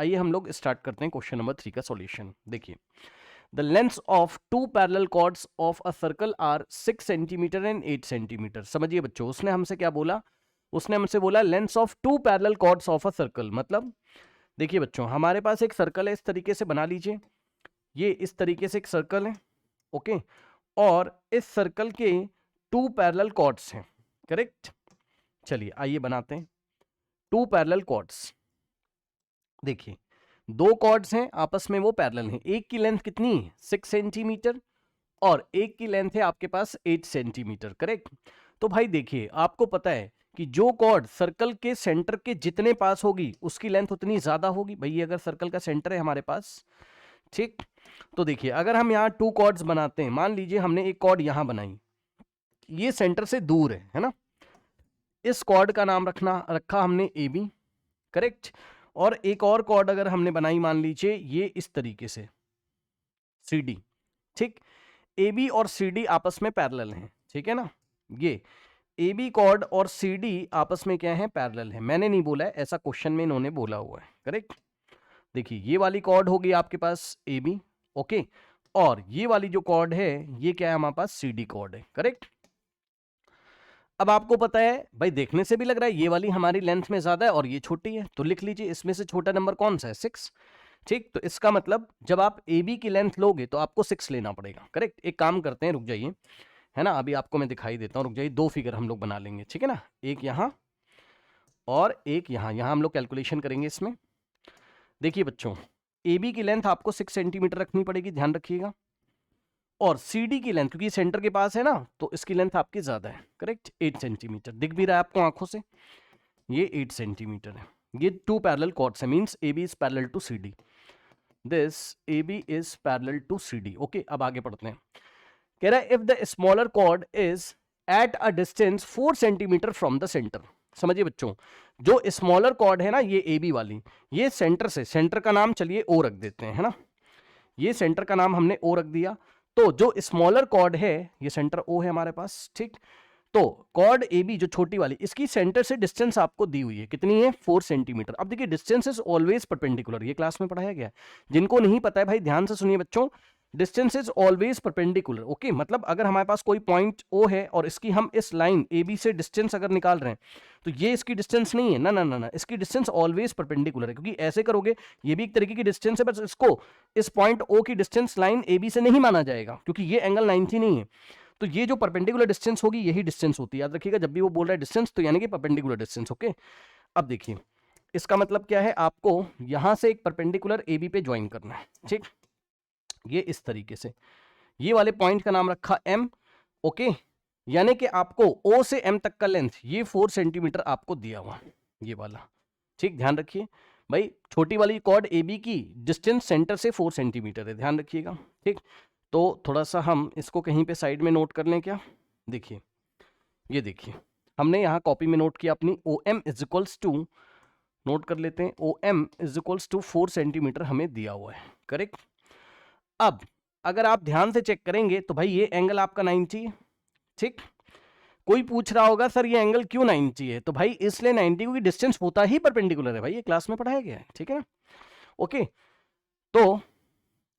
आइए हम लोग स्टार्ट करते हैं क्वेश्चन नंबर 3 का सॉल्यूशन। देखिए, the length of two parallel chords of a circle are 6 centimetre and 8 centimetre. समझिए बच्चों, उसने हमसे क्या बोला, उसने हमसे बोला length of two parallel chords of a circle. मतलब देखिए बच्चों, हमारे पास एक सर्कल है, इस तरीके से बना लीजिए, ये इस तरीके से एक सर्कल है, ओके, और इस सर्कल के टू पैरेलल कॉर्ड्स हैं, करेक्ट। चलिए आइए बनाते हैं टू पैरेलल कॉर्ड्स। देखिए, दो कॉर्ड्स हैं, आपस में वो पैरेलल हैं। एक की लेंथ कितनी है 6 सेंटीमीटर और एक की लेंथ है आपके पास 8 सेंटीमीटर, करेक्ट। तो भाई देखिए, आपको पता है कि जो कॉर्ड सर्कल के सेंटर के जितने पास होगी उसकी लेंथ उतनी ज्यादा होगी। भाई अगर सर्कल का सेंटर है हमारे पास, ठीक, तो देखिए अगर हम यहाँ टू कॉर्ड्स बनाते हैं, मान लीजिए हमने एक कॉर्ड यहां बनाई, ये सेंटर से दूर है ना, इस कॉर्ड का नाम रखा हमने ए बी, करेक्ट। और एक और कॉर्ड अगर हमने बनाई, मान लीजिए ये इस तरीके से सी डी, ठीक। ए बी और सी डी आपस में पैरेलल हैं, ठीक है ना। ये ए बी कॉर्ड और सी डी आपस में क्या है, पैरेलल है। मैंने नहीं बोला है, ऐसा क्वेश्चन में इन्होंने बोला हुआ है, करेक्ट। देखिए ये वाली कॉर्ड होगी आपके पास ए बी, ओके, और ये वाली जो कॉर्ड है ये क्या है हमारे पास, सी डी कॉर्ड है, करेक्ट। अब आपको पता है भाई, देखने से भी लग रहा है ये वाली हमारी लेंथ में ज्यादा है और ये छोटी है, तो लिख लीजिए इसमें से छोटा नंबर कौन सा है, 6, ठीक। तो इसका मतलब जब आप ए बी की लेंथ लोगे तो आपको 6 लेना पड़ेगा, करेक्ट। एक काम करते हैं, रुक जाइए, है ना, अभी आपको मैं दिखाई देता हूँ, रुक जाइए, दो फिगर हम लोग बना लेंगे, ठीक है ना, एक यहाँ और एक यहाँ। यहाँ हम लोग कैलकुलेशन करेंगे इसमें। देखिए बच्चों, ए बी की लेंथ आपको 6 सेंटीमीटर रखनी पड़ेगी, ध्यान रखिएगा, और सी डी की लेंथ, क्योंकि सेंटर के पास है ना, तो इसकी लेंथ आपकी ज्यादा है, करेक्ट, 8 सेंटीमीटर। दिख भी रहा है आपको आंखों से, ये 8 सेंटीमीटर है। ये टू पैरेलल कॉर्ड्स है, means A B is parallel to C D, this A B is parallel to C D, okay. अब आगे पढ़ते हैं, कह रहा है if the smaller chord is at a distance 4 centimetre from the centre. समझिए बच्चों, जो स्मॉलर कॉर्ड है ना, ये ए बी वाली, ये सेंटर से, सेंटर का नाम चलिए ओ रख देते हैं, है ना, ये सेंटर का नाम हमने ओ रख दिया। तो जो स्मॉलर कॉर्ड है, ये सेंटर ओ है हमारे पास, ठीक। तो कॉर्ड ए बी जो छोटी वाली, इसकी सेंटर से डिस्टेंस आपको दी हुई है, कितनी है, 4 सेंटीमीटर। अब देखिए, डिस्टेंस इज ऑलवेज परपेंडिकुलर, ये क्लास में पढ़ाया गया है। जिनको नहीं पता है भाई ध्यान से सुनिए बच्चों, distance is always perpendicular, okay. मतलब अगर हमारे पास कोई पॉइंट ओ है और इसकी हम इस लाइन ए बी से डिस्टेंस अगर निकाल रहे हैं, तो ये इसकी डिस्टेंस नहीं है, ना ना ना ना, इसकी डिस्टेंस ऑलवेज परपेंडिकुलर है, क्योंकि ऐसे करोगे ये भी एक तरीके की डिस्टेंस है, बस इसको इस पॉइंट ओ की डिस्टेंस लाइन ए बी से नहीं माना जाएगा, क्योंकि ये एंगल 90 नहीं है। तो ये जो परपेंडिकुलर डिस्टेंस होगी यही डिस्टेंस होती है, याद रखिएगा, जब भी वो बोल रहा है डिस्टेंस तो यानी कि परपेंडिकुलर डिस्टेंस, ओके। अब देखिए, इसका मतलब क्या है, आपको यहां से एक परपेंडिकुलर ए बी पे ज्वाइन करना है, ठीक, ये इस तरीके से। ये वाले पॉइंट का नाम रखा एम, ओके, यानी कि आपको ओ से एम तक का लेंथ ये 4 सेंटीमीटर आपको दिया हुआ, ये वाला, ठीक। ध्यान रखिए भाई, छोटी वाली कॉर्ड ए बी की डिस्टेंस सेंटर से 4 सेंटीमीटर है, ध्यान रखिएगा, ठीक। तो थोड़ा सा हम इसको कहीं पे साइड में नोट कर लें क्या। देखिए, ये देखिए, हमने यहाँ कॉपी में नोट किया अपनी O M is equals to, नोट कर लेते हैं, O M is equals to 4 centimetre हमें दिया हुआ है, करेक्ट। अब अगर आप ध्यान से चेक करेंगे तो भाई ये एंगल आपका 90 है, ठीक। कोई पूछ रहा होगा सर ये एंगल क्यों 90 है, तो भाई इसलिए 90 क्योंकि डिस्टेंस होता ही परपेंडिकुलर है, भाई ये क्लास में पढ़ाया गया है, ठीक है ना, ओके। तो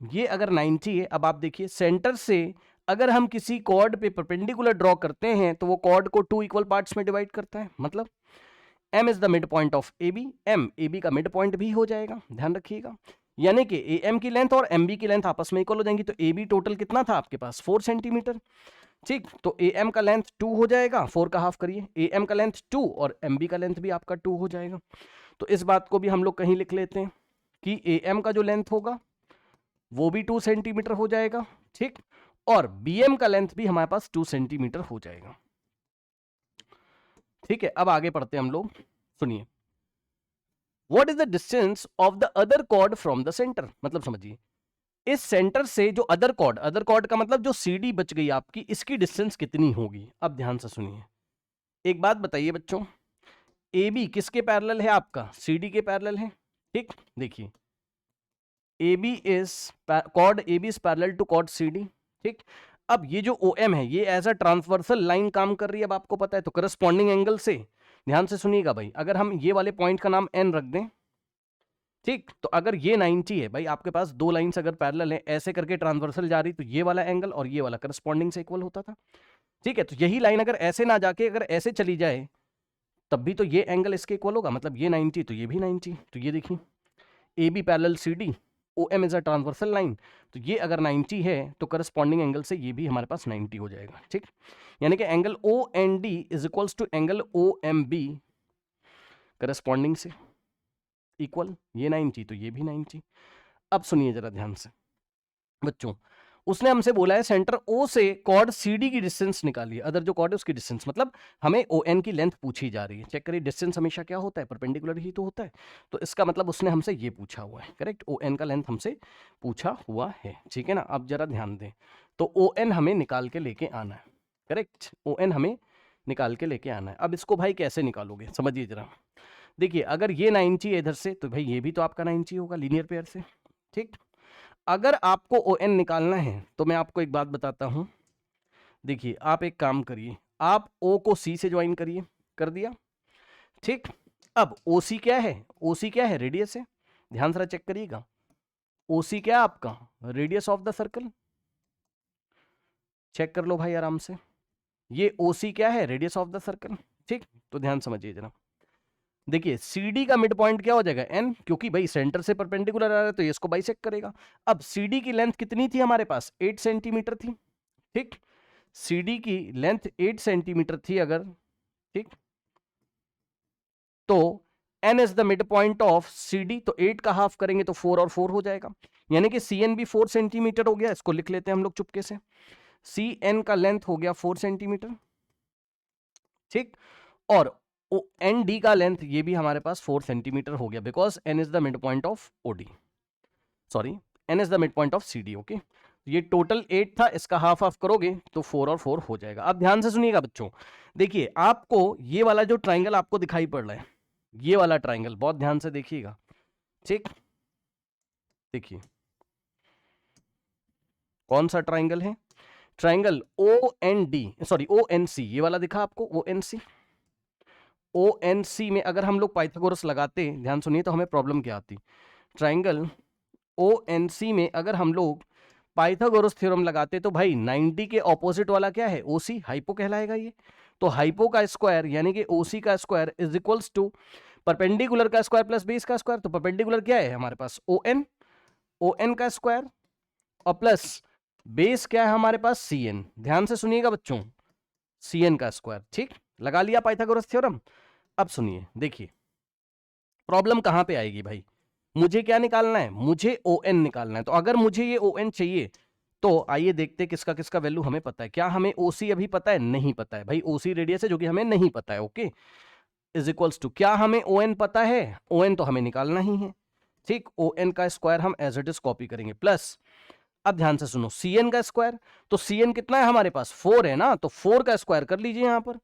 ये अगर 90 है, अब आप देखिए सेंटर से अगर हम किसी कॉर्ड पे परपेंडिकुलर ड्रॉ करते हैं तो वो कॉर्ड को 2 इक्वल पार्ट्स में डिवाइड करता है, मतलब m is the mid point of A B, M A B का मिड पॉइंट भी हो जाएगा, ध्यान रखिएगा, यानी कि ए एम की लेंथ और एम बी की लेंथ आपस में इक्वल हो जाएंगी। तो ए बी टोटल कितना था आपके पास, 4 सेंटीमीटर, ठीक। तो ए एम का लेंथ 2 हो जाएगा, 4 का हाफ करिए, ए एम का लेंथ 2 और एम बी का लेंथ भी आपका 2 हो जाएगा। तो इस बात को भी हम लोग कहीं लिख लेते हैं कि ए एम का जो लेंथ होगा वो भी 2 सेंटीमीटर हो जाएगा, ठीक, और बी एम का लेंथ भी हमारे पास 2 सेंटीमीटर हो जाएगा, ठीक है। अब आगे पढ़ते हैं हम लोग, सुनिए, what is the distance of the other chord from the centre. मतलब समझिए, इस सेंटर से जो अदर कॉर्ड का मतलब जो सीडी बच गई आपकी, इसकी डिस्टेंस कितनी होगी। अब ध्यान से सुनिए, एक बात बताइए बच्चों, ए बी किसके पैरेलल है, आपका सीडी के पैरेलल है, ठीक। देखिए A B is chord A B is parallel to chord C D, ठीक। अब ये जो ओ एम है ये एज अ ट्रांसवर्सल लाइन काम कर रही है, अब आपको पता है, तो करस्पॉन्डिंग एंगल से, ध्यान से सुनिएगा भाई, अगर हम ये वाले पॉइंट का नाम एन रख दें, ठीक, तो अगर ये 90 है भाई, आपके पास दो लाइंस अगर पैरेलल है, ऐसे करके ट्रांसवर्सल जा रही, तो ये वाला एंगल और ये वाला करस्पॉन्डिंग से इक्वल होता था। ठीक है, तो यही लाइन अगर ऐसे ना जाके अगर ऐसे चली जाए, तब भी तो ये एंगल इसके इक्वल होगा, मतलब ये 90 तो ये भी 90। तो ये देखिए, A B parallel C D, O M is a transversal line, तो ये अगर 90 है तो करस्पॉन्डिंग एंगल से ये भी हमारे पास 90 हो जाएगा। ठीक, यानी कि angle O N D is equals to angle O M B corresponding से इक्वल, ये 90 तो ये भी 90। अब सुनिए जरा ध्यान से बच्चों, उसने हमसे बोला है सेंटर ओ से कॉर्ड सी डी की डिस्टेंस निकालिए, अदर जो कॉर्ड है उसकी डिस्टेंस, मतलब हमें ओ एन की लेंथ पूछी जा रही है। चेक करिए, डिस्टेंस हमेशा क्या होता है, परपेंडिकुलर ही तो होता है, तो इसका मतलब उसने हमसे ये पूछा हुआ है। करेक्ट, ओ एन का लेंथ हमसे पूछा हुआ है। ठीक है ना, अब जरा ध्यान दें, तो ओ एन हमें निकाल के लेके आना है। करेक्ट, ओ एन हमें निकाल के लेके आना है। अब इसको भाई कैसे निकालोगे, समझिए जरा। देखिए, अगर ये 90 है इधर से, तो भाई ये भी तो आपका 90 होगा लीनियर पेयर से। ठीक, अगर आपको ओ एन निकालना है तो मैं आपको एक बात बताता हूं। देखिए, आप एक काम करिए, आप ओ को सी से ज्वाइन करिए, कर दिया। ठीक, अब ओ सी क्या है, ओ सी क्या है, रेडियस है। ध्यान से चेक करिएगा, ओ सी क्या है आपका, radius of the circle. Check कर लो भाई आराम से, ये ओ सी क्या है, रेडियस ऑफ द सर्कल। ठीक, तो ध्यान समझिए जरा। देखिए, CD का मिड पॉइंट क्या हो जाएगा, n, क्योंकि भाई सेंटर से परपेंडिकुलर आ रहा है तो ये इसको बाइसेक्ट करेगा। अब CD की लेंथ कितनी थी हमारे पास, 8 सेंटीमीटर थी। ठीक, CD की लेंथ 8 सेंटीमीटर थी अगर, ठीक, तो n is the mid point of CD, तो 8 का हाफ करेंगे तो 4 और 4 हो जाएगा, यानी कि CN भी 4 सेंटीमीटर हो गया। इसको लिख लेते हैं हम लोग चुपके से, CN का लेंथ हो गया 4 सेंटीमीटर। ठीक, और एन डी का लेंथ ये भी हमारे पास 4 सेंटीमीटर हो गया, because N is the mid point of OD, sorry N is the mid point of C D. Okay, ये टोटल 8 था, इसका हाफ हाफ करोगे तो 4 और 4 हो जाएगा। अब ध्यान से सुनिएगा बच्चों, देखिए आपको ये वाला जो ट्राइंगल आपको दिखाई पड़ रहा है, ये वाला ट्राइंगल बहुत ध्यान से देखिएगा। ठीक, देखिए कौन सा ट्राइंगल है, triangle O N D, sorry O N C, ये वाला दिखा आपको, ओ एन सी। ओ एन सी में अगर हम लोग पाइथागोरस लगाते, ध्यान सुनिए तो हमें प्रॉब्लम क्या आती, ट्राइंगल ओ एन सी में अगर हम लोग पाइथागोरस थ्योरम लगाते तो भाई 90 के ऑपोजिट वाला क्या है, ओसी, हाइपो कहलाएगा ये। तो हाइपो का स्क्वायर यानी कि ओसी का square is equals to perpendicular का स्क्वायर प्लस बेस का स्क्वायर। तो परपेंडिकुलर क्या है हमारे पास, ओ एन का स्क्वायर, और प्लस बेस क्या है हमारे पास, सी एन। ध्यान से सुनिएगा बच्चों, सी एन का स्क्वायर। ठीक, लगा लिया पाइथागोरस थ्योरम। अब सुनिए, देखिए प्रॉब्लम कहां पे आएगी भाई, मुझे क्या निकालना है, मुझे ओ एन निकालना है। तो अगर मुझे ये ओ एन चाहिए तो आइए देखते किसका किसका वैल्यू हमें पता है। क्या हमें ओसी अभी पता है, नहीं पता है भाई, ओसी रेडियस है जो कि हमें नहीं पता है। ओके, इज इक्वल्स टू, क्या हमें ओ एन पता है, ओ एन तो हमें निकालना ही है। ठीक, ओ एन का स्क्वायर हम एज इट इज कॉपी करेंगे, प्लस अब ध्यान से सुनो, सी एन का स्क्वायर, तो सी एन कितना है हमारे पास, 4 है ना, तो 4 का स्क्वायर कर लीजिए यहां पर।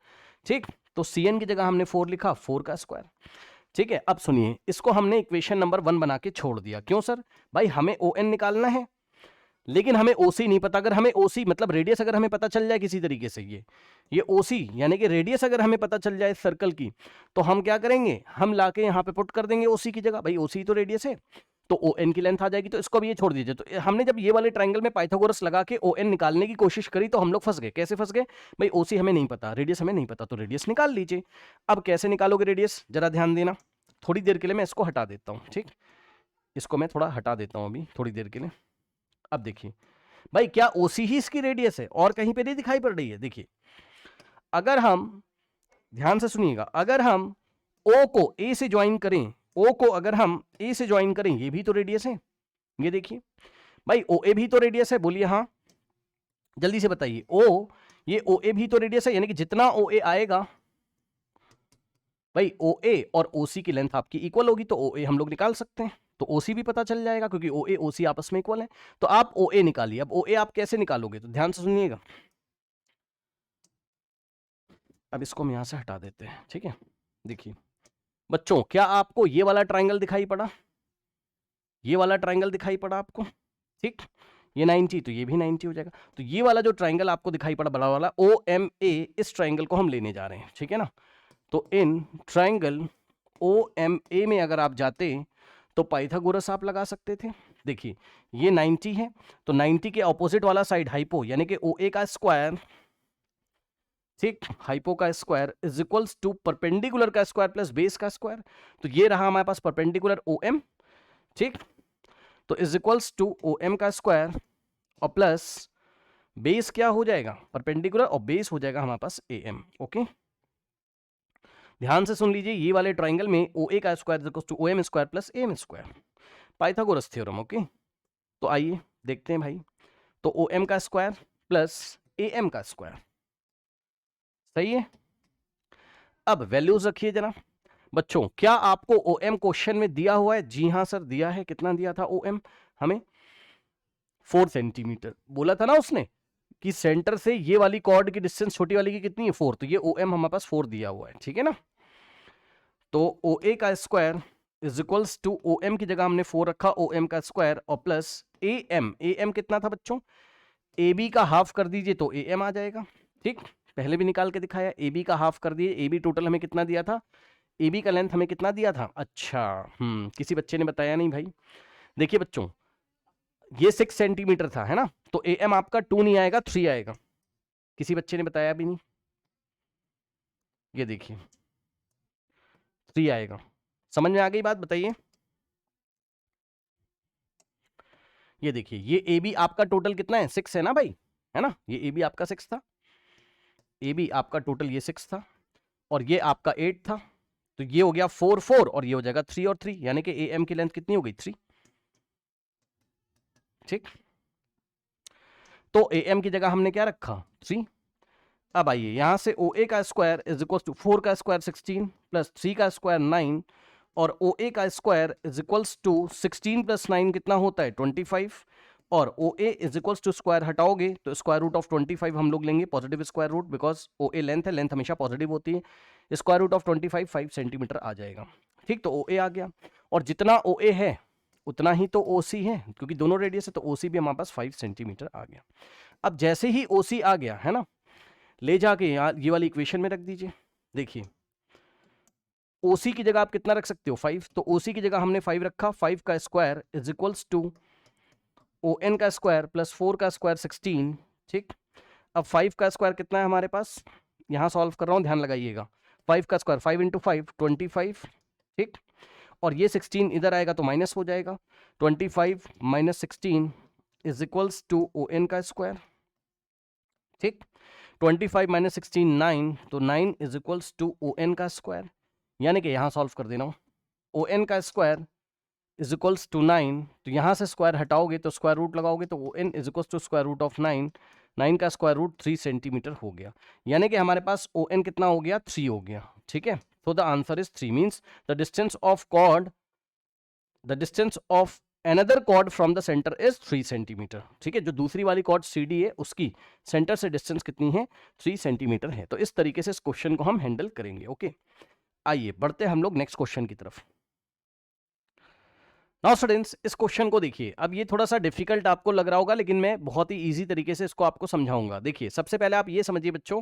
ठीक, तो सी एन की जगह हमने 4 लिखा, 4 का स्क्वायर। ठीक है, अब सुनिए, इसको हमने इक्वेशन नंबर 1 बना के छोड़ दिया। क्यों सर, भाई हमें ओ एन निकालना है लेकिन हमें ओसी नहीं पता। अगर हमें ओसी मतलब रेडियस अगर हमें पता चल जाए किसी तरीके से, ये ओसी यानी कि रेडियस अगर हमें पता चल जाए सर्कल की, तो हम क्या करेंगे, हम लाके यहाँ पे पुट कर देंगे ओसी की जगह। भाई ओसी तो रेडियस है, तो ओ एन की लेंथ आ जाएगी। तो इसको भी ये छोड़ दीजिए। तो हमने जब ये वाले ट्राइंगल में पाइथागोरस लगा के ओ एन निकालने की कोशिश करी तो हम लोग फंस गए। कैसे फंस गए भाई, ओसी हमें नहीं पता, रेडियस हमें नहीं पता, तो रेडियस निकाल लीजिए। अब कैसे निकालोगे रेडियस, जरा ध्यान देना। थोड़ी देर के लिए मैं इसको हटा देता हूँ। ठीक, इसको मैं थोड़ा हटा देता हूँ अभी थोड़ी देर के लिए। अब देखिए भाई, क्या ओसी ही इसकी रेडियस है और कहीं पे नहीं दिखाई पड़ रही है। देखिए, अगर हम ध्यान से सुनिएगा, अगर हम ओ को ए से ज्वाइन करें, ओ को अगर हम ए से ज्वाइन करें, ये भी तो रेडियस है। ये देखिए भाई, ओ ए भी तो रेडियस है, बोलिए हाँ, जल्दी से बताइए। ये ओ ए भी तो रेडियस है, यानी कि जितना ओ ए आएगा भाई, ओ ए और ओ सी की लेंथ आपकी इक्वल होगी, तो ओ ए हम लोग निकाल सकते हैं। तो ओ सी भी पता चल जाएगा क्योंकि ओ ए ओ सी आपस में इक्वल है। तो आप ओ ए निकालिए। अब ओ ए आप कैसे निकालोगे, तो ध्यान से सुनिएगा। अब इसको हम यहां से हटा देते हैं। ठीक है, देखिए बच्चों, क्या आपको ये वाला ट्राइंगल दिखाई पड़ा, ये वाला ट्राइंगल दिखाई पड़ा आपको। ठीक, ये 90 तो ये भी 90 हो जाएगा। तो ये वाला जो ट्राइंगल आपको दिखाई पड़ा बड़ा वाला ओ एम ए, इस ट्राइंगल को हम लेने जा रहे हैं। ठीक है ना, तो in triangle O M A में अगर आप जाते तो पाइथागोरस आप लगा सकते थे। देखिए ये 90 है, तो 90 के ऑपोजिट वाला साइड हाइपो यानी कि OA का स्क्वायर, ठीक, हाइपो का square is equals to perpendicular का स्क्वायर प्लस बेस का स्क्वायर। तो ये रहा हमारे पास परपेंडिकुलर OM, ठीक, तो इज इक्वल्स टू OM का स्क्वायर और प्लस बेस क्या हो जाएगा, परपेंडिकुलर, और बेस हो जाएगा हमारे पास AM। ओके, ध्यान से सुन लीजिए, ये वाले ट्राइंगल में OA का square is equals to OM square plus AM square, Pythagoras theorem. Okay, तो आइए देखते हैं भाई, तो OM का स्क्वायर प्लस AM का स्क्वायर, सही है। अब वैल्यूज रखिए जरा बच्चों, क्या आपको OM क्वेश्चन में दिया हुआ है? जी हाँ सर दिया है। कितना दिया था OM हमें? 4 सेंटीमीटर बोला था ना उसने कि सेंटर से ये वाली कॉर्ड की डिस्टेंस छोटी वाली की कितनी है 4, तो ये OM हमारे पास 4 दिया हुआ है, ठीक है ना। तो OA का square is equals to OM की जगह हमने 4 रखा, OM का स्क्वायर और प्लस AM कितना था बच्चों? AB का हाफ कर दीजिए तो AM आ जाएगा, ठीक, पहले भी निकाल के दिखाया। AB का हाफ कर दिए, AB टोटल हमें कितना दिया था? AB का लेंथ हमें कितना दिया था? अच्छा, किसी बच्चे ने बताया नहीं भाई। देखिए बच्चों, ये 6 सेंटीमीटर था, है ना, तो AM आपका 2 नहीं आएगा, 3 आएगा। किसी बच्चे ने बताया भी नहीं, ये देखिए 3 आएगा। समझ में आ गई बात? बताइए। ये देखिए, ये AB आपका टोटल कितना है? 6 है ना भाई, है ना, ये AB आपका 6 था, AB आपका टोटल ये 6 था, और ये आपका 8 था, तो ये हो गया 4 4 और ये हो जाएगा 3 और 3, यानी कि AM की लेंथ कितनी हो गई? 3, ठीक। तो AM की जगह हमने क्या रखा? 3। अब आइए यहां से OA का स्क्वायर इज इक्वल टू 4 का स्क्वायर 16 प्लस 3 का स्क्वायर 9, और OA का square is equals to 16 plus 9 कितना होता है? 25, और OA is equals to square हटाओगे तो स्क्वायर रूट ऑफ 25 हम लोग लेंगे, positive square root, because OA length है, लेंथ हमेशा पॉजिटिव होती है। स्क्वायर रूट ऑफ 25 5 सेंटीमीटर आ जाएगा, ठीक। तो OA आ गया, और जितना OA है उतना ही तो OC है, क्योंकि दोनों रेडियस है, तो OC भी हमारे पास 5 सेंटीमीटर आ गया। अब जैसे ही OC आ गया है ना, ले जाके यहाँ ये वाली इक्वेशन में रख दीजिए। देखिए OC की जगह आप कितना रख सकते हो? 5, तो OC की जगह हमने 5 रखा, 5 का square is equals to ON का स्क्वायर प्लस 4 का स्क्वायर 16, ठीक। अब 5 का स्क्वायर कितना है हमारे पास? यहाँ सॉल्व कर रहा हूँ, ध्यान लगाइएगा। 5 का स्क्वायर 5 इंटू 5 25, ठीक, और ये 16 इधर आएगा तो माइनस हो जाएगा, 25 minus 16 is equals to ON का स्क्वायर, ठीक। 25 माइनस 16 9, तो 9 इज इक्वल्स टू ON का स्क्वायर, यानी कि यहाँ सॉल्व कर देना हो, ON का स्क्वायर इज इक्वल्स टू 9, तो यहाँ से स्क्वायर हटाओगे तो स्क्वायर रूट लगाओगे तो ON is equals to square root of 9, 9 का स्क्वायर रूट 3 सेंटीमीटर हो गया, यानी कि हमारे पास ON कितना हो गया? 3 हो गया, ठीक है। तो the answer is 3, means the distance of chord, the distance of another chord from the center is 3 centimetre, ठीक है। जो दूसरी वाली कॉर्ड CD है उसकी सेंटर से डिस्टेंस कितनी है? 3 सेंटीमीटर है। तो इस तरीके से इस क्वेश्चन को हम हैंडल करेंगे। ओके, आइए बढ़ते हैं हम लोग नेक्स्ट क्वेश्चन की तरफ। नाउ स्टूडेंट्स, इस क्वेश्चन को देखिए। अब ये थोड़ा सा डिफिकल्ट आपको लग रहा होगा, लेकिन मैं बहुत ही इजी तरीके से इसको आपको समझाऊंगा। देखिए सबसे पहले आप ये समझिए बच्चों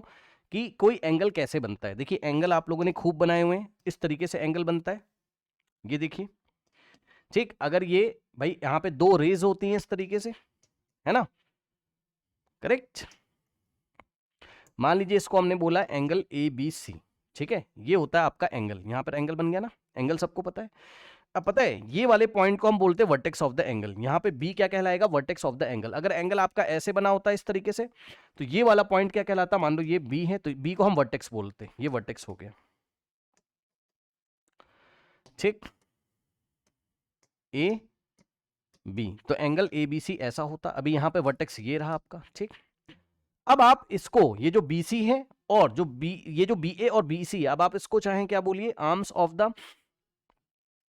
कि कोई एंगल कैसे बनता है। देखिए एंगल आप लोगों ने खूब बनाए हुए हैं, इस तरीके से एंगल बनता है, ये देखिए, ठीक। अगर ये भाई यहाँ पे 2 रेज होती हैं इस तरीके से, है ना, करेक्ट। मान लीजिए इसको हमने बोला एंगल ABC, ठीक है, ये होता है आपका एंगल। यहाँ पर एंगल बन गया ना, एंगल सबको पता है। अब पता है ये वाले पॉइंट को हम बोलते हैं वर्टेक्स ऑफ द एंगल। यहाँ पे B क्या कहलाएगा? Vertex of the angle. अगर एंगल आपका ऐसे बना होता है इस तरीके से, तो ये वाला पॉइंट क्या कहलाता? मान लो ये B है, तो B को हम वर्टेक्स बोलते हैं, ये वर्टेक्स हो गया, ठीक, AB। तो एंगल ABC ऐसा होता। अभी यहाँ पे वर्टेक्स ये रहा आपका, ठीक। अब आप इसको, ये जो BC है और जो ये जो BA और BC है, अब आप इसको चाहें क्या बोलिए? आर्म्स ऑफ द,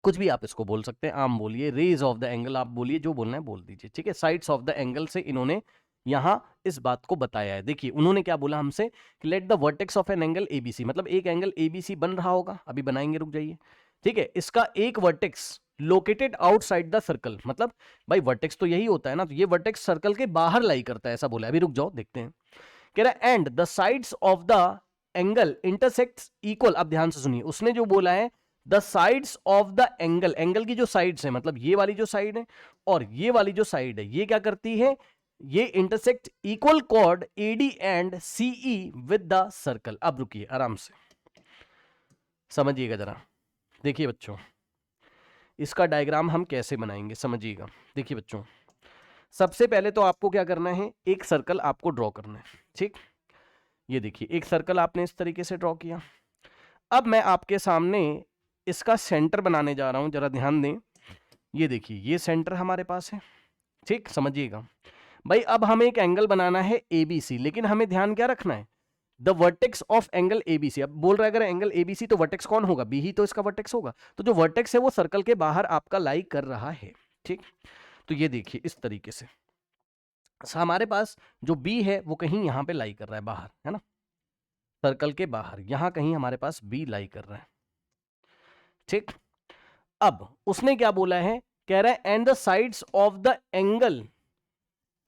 कुछ भी आप इसको बोल सकते हैं, आर्म बोलिए, रेज ऑफ द एंगल आप बोलिए, जो बोलना है बोल दीजिए, ठीक है। साइड्स ऑफ द एंगल से इन्होंने यहां इस बात को बताया है। देखिए उन्होंने क्या बोला हमसे, let the vertex of an angle ABC, मतलब एक एंगल ABC बन रहा होगा, अभी बनाएंगे, रुक जाइए, ठीक है। इसका एक vertex located outside the circle, मतलब भाई वर्टेक्स तो यही होता है ना, तो ये वर्टेक्स सर्कल के बाहर लाई करता है, ऐसा बोला है। अभी रुक जाओ देखते हैं, कह रहा है and the sides of the angle intersects equal. अब ध्यान से सुनिए, उसने जो बोला है the sides of the angle, angle की जो साइड्स है, मतलब ये वाली जो साइड है और ये वाली जो साइड है, ये क्या करती है, ये intersect equal chord AD and CE with the circle. अब रुकिए, आराम से समझिएगा जरा। देखिए बच्चों, इसका डायग्राम हम कैसे बनाएंगे, समझिएगा। देखिए बच्चों, सबसे पहले तो आपको क्या करना है, एक सर्कल आपको ड्रॉ करना है, ठीक। ये देखिए, एक सर्कल आपने इस तरीके से ड्रॉ किया। अब मैं आपके सामने इसका सेंटर बनाने जा रहा हूं, जरा ध्यान दें। ये देखिए, ये सेंटर हमारे पास है, ठीक, समझिएगा भाई। अब हमें एक एंगल बनाना है एबीसी, लेकिन हमें ध्यान क्या रखना है, the vertex of angle ABC. अब बोल रहा है अगर एंगल एबीसी तो वर्टेक्स कौन होगा, बी ही तो इसका वर्टेक्स होगा। तो जो वर्टेक्स है वो सर्कल के बाहर आपका लाई कर रहा है, ठीक। तो ये देखिए इस तरीके से हमारे पास जो बी है वो कहीं यहां पे लाई कर रहा है बाहर, है ना, सर्कल के बाहर यहां कहीं हमारे पास बी लाई कर रहा है, ठीक। अब उसने क्या बोला है, कह रहा है and the sides of the angle,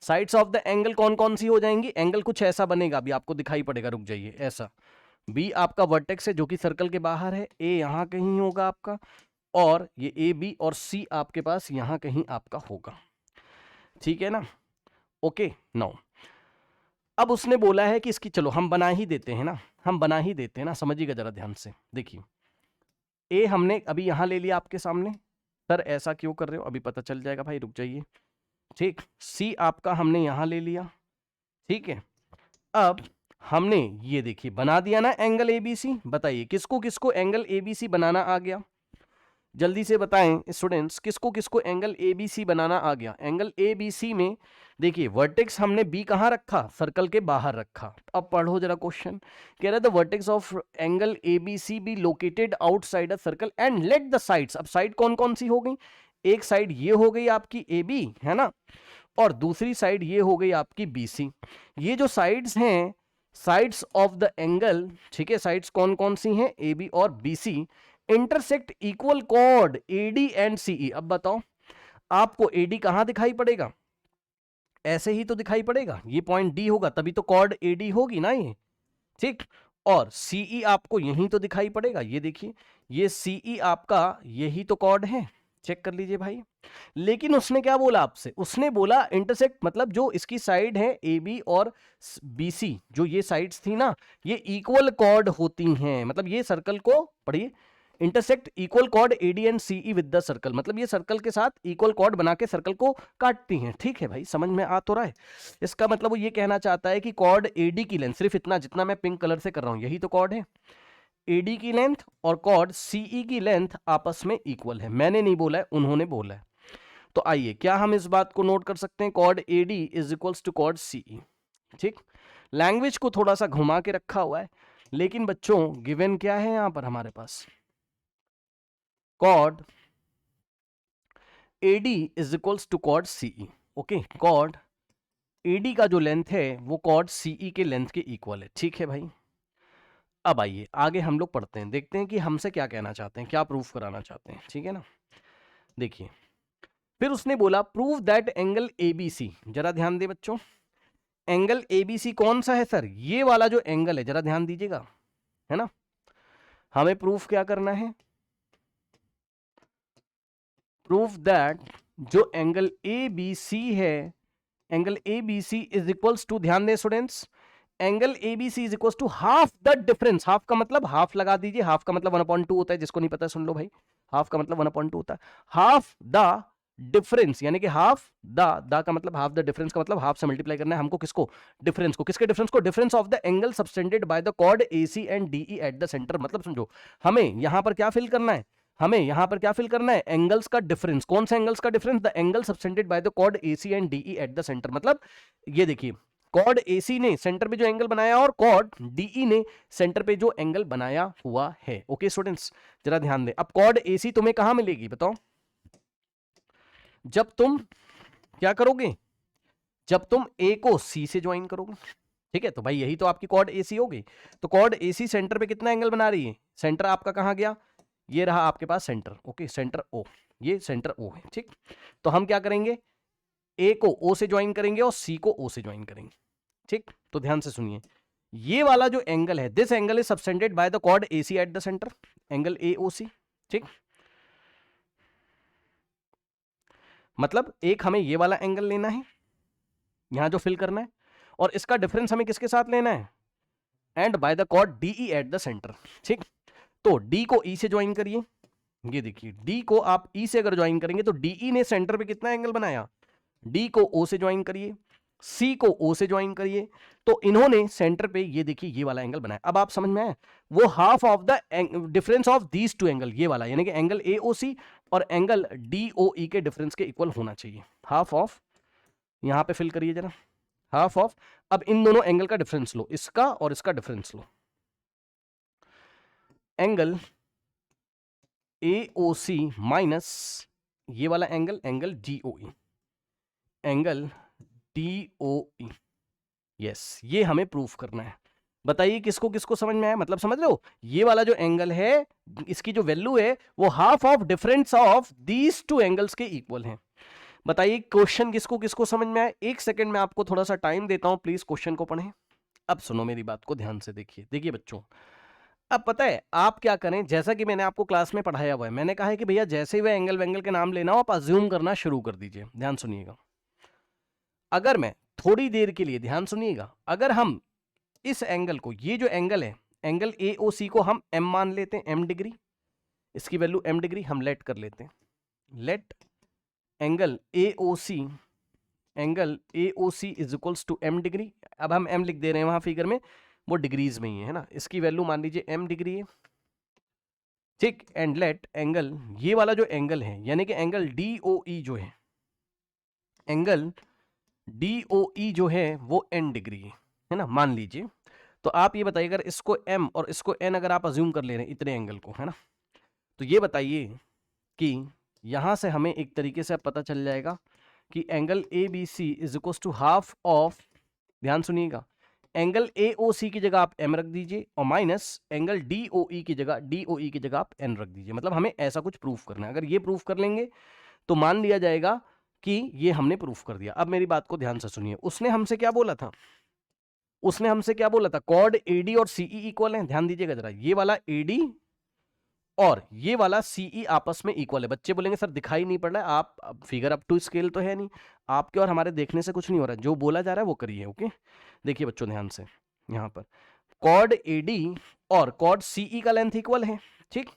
sides of the angle कौन कौन सी हो जाएंगी, एंगल कुछ ऐसा बनेगा, अभी आपको दिखाई पड़ेगा, रुक जाइए। ऐसा बी आपका वर्टेक्स है जो कि सर्कल के बाहर है, ए यहां कहीं होगा आपका, और ये ए बी और सी आपके पास यहां कहीं आपका होगा, ठीक है ना। ओके नाउ अब उसने बोला है कि इसकी, चलो हम बना ही देते हैं ना, हम बना ही देते हैं ना, समझिएगा जरा ध्यान से। देखिए ए हमने अभी यहां ले लिया आपके सामने, सर ऐसा क्यों कर रहे हो, अभी पता चल जाएगा भाई, रुक जाइए, ठीक। सी आपका हमने यहां ले लिया, ठीक है। अब हमने ये देखिए बना दिया ना एंगल एबीसी। बताइए किसको किसको एंगल एबीसी बनाना आ गया, जल्दी से बताएं स्टूडेंट्स, किसको किसको एंगल एबीसी बनाना आ गया। एंगल एबीसी में देखिए वर्टेक्स हमने बी कहां रखा, सर्कल के बाहर रखा। अब पढ़ो जरा क्वेश्चन, कह रहा है the vertex of angle ABC be located outside a circle and let the sides. अब साइड कौन कौन सी हो गई, एक साइड ये हो गई आपकी ए बी, है ना, और दूसरी साइड ये हो गई आपकी बी सी। ये जो साइड्स हैं, साइड्स ऑफ द एंगल, ठीक है, साइड्स कौन कौन सी हैं, ए बी और B C, intersect equal chord AD and CE. अब बताओ आपको एडी कहां दिखाई पड़ेगा, ऐसे ही तो दिखाई पड़ेगा, ये पॉइंट डी होगा, तभी तो कॉर्ड एडी होगी ना ये, ठीक। और सीई आपको यहीं तो दिखाई पड़ेगा, ये देखिए ये सीई आपका यही तो कॉर्ड है, चेक कर लीजिए भाई। लेकिन उसने क्या बोला आपसे, उसने बोला इंटरसेक्ट, मतलब जो इसकी साइड है ए बी और बी सी, जो ये साइड्स थी ना, ये इक्वल कॉर्ड होती हैं, मतलब ये सर्कल को पढ़िए, intersect equal chord AD and CE with the circle, मतलब ये सर्कल के साथ इक्वल कॉर्ड बना के सर्कल को काटती हैं, ठीक है भाई, समझ में आ तो रहा है। इसका मतलब वो ये कहना चाहता है कि कॉर्ड एडी की लेंथ, सिर्फ इतना जितना मैं पिंक कलर से कर रहा हूं यही तो कॉर्ड है, एडी की लेंथ और कॉर्ड सीई की लेंथ आपस में इक्वल है। मैंने नहीं बोला है, उन्होंने बोला है। तो आइए क्या हम इस बात को नोट कर सकते हैं, chord AD is equals to chord CE, ठीक। लैंग्वेज को थोड़ा सा घुमा के रखा हुआ है, लेकिन बच्चों गिवन क्या है यहां पर हमारे पास, chord AD is equals to chord CE. Okay, chord AD का जो लेंथ है वो कॉर्ड सीई के लेंथ के इक्वल है, ठीक है भाई। अब आइए आगे हम लोग पढ़ते हैं, देखते हैं कि हमसे क्या कहना चाहते हैं, क्या प्रूफ कराना चाहते हैं, ठीक है ना। देखिए फिर उसने बोला प्रूव दैट एंगल एबीसी, जरा ध्यान दे बच्चों, एंगल एबीसी कौन सा है सर, ये वाला जो एंगल है, जरा ध्यान दीजिएगा, है ना। हमें प्रूफ क्या करना है, प्रूफ दैट जो एंगल एबीसी है, angle ABC is equals to, ध्यान दें students, angle ABC is equals to half the difference. Half का मतलब हाफ लगा दीजिए, हाफ का मतलब 1/2 होता है, जिसको नहीं पता सुन लो भाई, हाफ का मतलब 1/2 होता है। हाफ द डिफरेंस यानी कि हाफ द का मतलब हाफ द डिफरेंस का मतलब हाफ से मल्टीप्लाई करना है हमको, किसको, डिफरेंस को, किसके डिफरेंस को, difference of the angle subtended by the chord AC and DE at the centre. मतलब समझो हमें यहां पर क्या फिल करना है, हमें यहां पर क्या फिल करना है, एंगल्स का डिफरेंस। कौन सा एंगल्स का difference, the angle subtended by the chord AC and DE at the centre. मतलब ये देखिए कॉर्ड एसी ने सेंटर पे जो एंगल बनाया और कॉर्ड डीई ने सेंटर पे जो एंगल बनाया हुआ है। ओके स्टूडेंट्स जरा ध्यान दें, अब कॉर्ड एसी तुम्हें कहां मिलेगी बताओ, जब तुम क्या करोगे, जब तुम ए को सी से ज्वाइन करोगे, ठीक है। तो भाई यही तो आपकी कॉर्ड एसी होगी। तो कॉर्ड एसी सेंटर पे कितना एंगल बना रही है, सेंटर आपका कहां गया, ये रहा आपके पास सेंटर, ओके सेंटर ओ, ये सेंटर ओ है, ठीक। तो हम क्या करेंगे, ए को ओ से ज्वाइन करेंगे और सी को ओ से ज्वाइन करेंगे, ठीक। तो ध्यान से सुनिए, ये वाला जो एंगल है, this angle is subtended by the chord AC at the centre, angle A O C, ठीक, मतलब एक हमें ये वाला एंगल लेना है यहां जो फिल करना है, और इसका डिफरेंस हमें किसके साथ लेना है, and by the chord DE at the centre. ठीक, तो डी को ई से ज्वाइन करिए, ये देखिए डी को आप ई से अगर ज्वाइन करेंगे तो डीई ने सेंटर पे कितना एंगल बनाया, डी को ओ से ज्वाइन करिए, सी को ओ से ज्वाइन करिए, तो इन्होंने सेंटर पे ये देखिए ये वाला एंगल बनाया। अब आप समझ में आए, वो half of the difference of these two angle, ये वाला यानी कि एंगल एओसी और एंगल डीओई के डिफरेंस के इक्वल होना चाहिए। हाफ ऑफ, यहां पे फिल करिए जरा, हाफ ऑफ, अब इन दोनों एंगल का डिफरेंस लो, इसका और इसका डिफरेंस लो, एंगल एओसी माइनस ये वाला angle, angle DOE, angle DOE, yes, ये हमें प्रूफ करना है। बताइए किसको किसको समझ में आया, मतलब समझ लो ये वाला जो एंगल है इसकी जो वैल्यू है वो half of difference of these two angles के इक्वल है। बताइए क्वेश्चन किसको किसको समझ में आया। एक सेकंड में आपको थोड़ा सा टाइम देता हूं, प्लीज क्वेश्चन को पढ़ें। अब सुनो मेरी बात को ध्यान से, देखिए देखिए बच्चों, अब पता है आप क्या करें, जैसा कि मैंने आपको क्लास में पढ़ाया हुआ है, मैंने कहा है कि भैया जैसे ही वह एंगल वेंगल के नाम लेना हो आप अज्यूम करना शुरू कर दीजिए। ध्यान सुनिएगा, अगर मैं थोड़ी देर के लिए, ध्यान सुनिएगा, अगर हम इस एंगल को, ये जो एंगल है एंगल एओसी को हम m मान लेते हैं, m डिग्री, इसकी वैल्यू m डिग्री हम लेट कर लेते हैं, let angle AOC, angle AOC is equals to m degree. अब हम m लिख दे रहे हैं वहां फिगर में, वो डिग्रीज में ही है ना, इसकी वैल्यू मान लीजिए m डिग्री है। ठीक, एंड लेट एंगल, ये वाला जो एंगल है यानी कि एंगल डीओई जो है, एंगल डीओई जो है वो n डिग्री है ना, मान लीजिए। तो आप ये बताइए अगर इसको m और इसको n अगर आप अज्यूम कर ले रहे हैं इतने एंगल को, है ना, तो ये बताइए कि यहां से हमें एक तरीके से अब पता चल जाएगा कि angle A B C is equal to half of, ध्यान सुनिएगा, एंगल ए ओ सी की जगह आप m रख दीजिए और माइनस एंगल डी ओ ई की जगह आप n रख दीजिए। मतलब हमें ऐसा कुछ प्रूफ करना है, अगर ये प्रूफ कर लेंगे तो मान लिया जाएगा कि ये हमने प्रूफ कर दिया। अब मेरी बात को ध्यान से सुनिए, उसने हमसे क्या बोला था, उसने हमसे क्या बोला था, कॉर्ड एडी और सीई इक्वल है। ध्यान दीजिएगा जरा, ये वाला एडी और ये वाला सीई आपस में इक्वल है। बच्चे बोलेंगे सर दिखाई नहीं पड़ रहा है, आप फिगर अप टू स्केल तो है नहीं, आपके और हमारे देखने से कुछ नहीं हो रहा है, जो बोला जा रहा है वो करिए। ओके, देखिए बच्चों ध्यान से, यहां पर कॉर्ड एडी और कॉर्ड सीई का लेंथ इक्वल है। ठीक,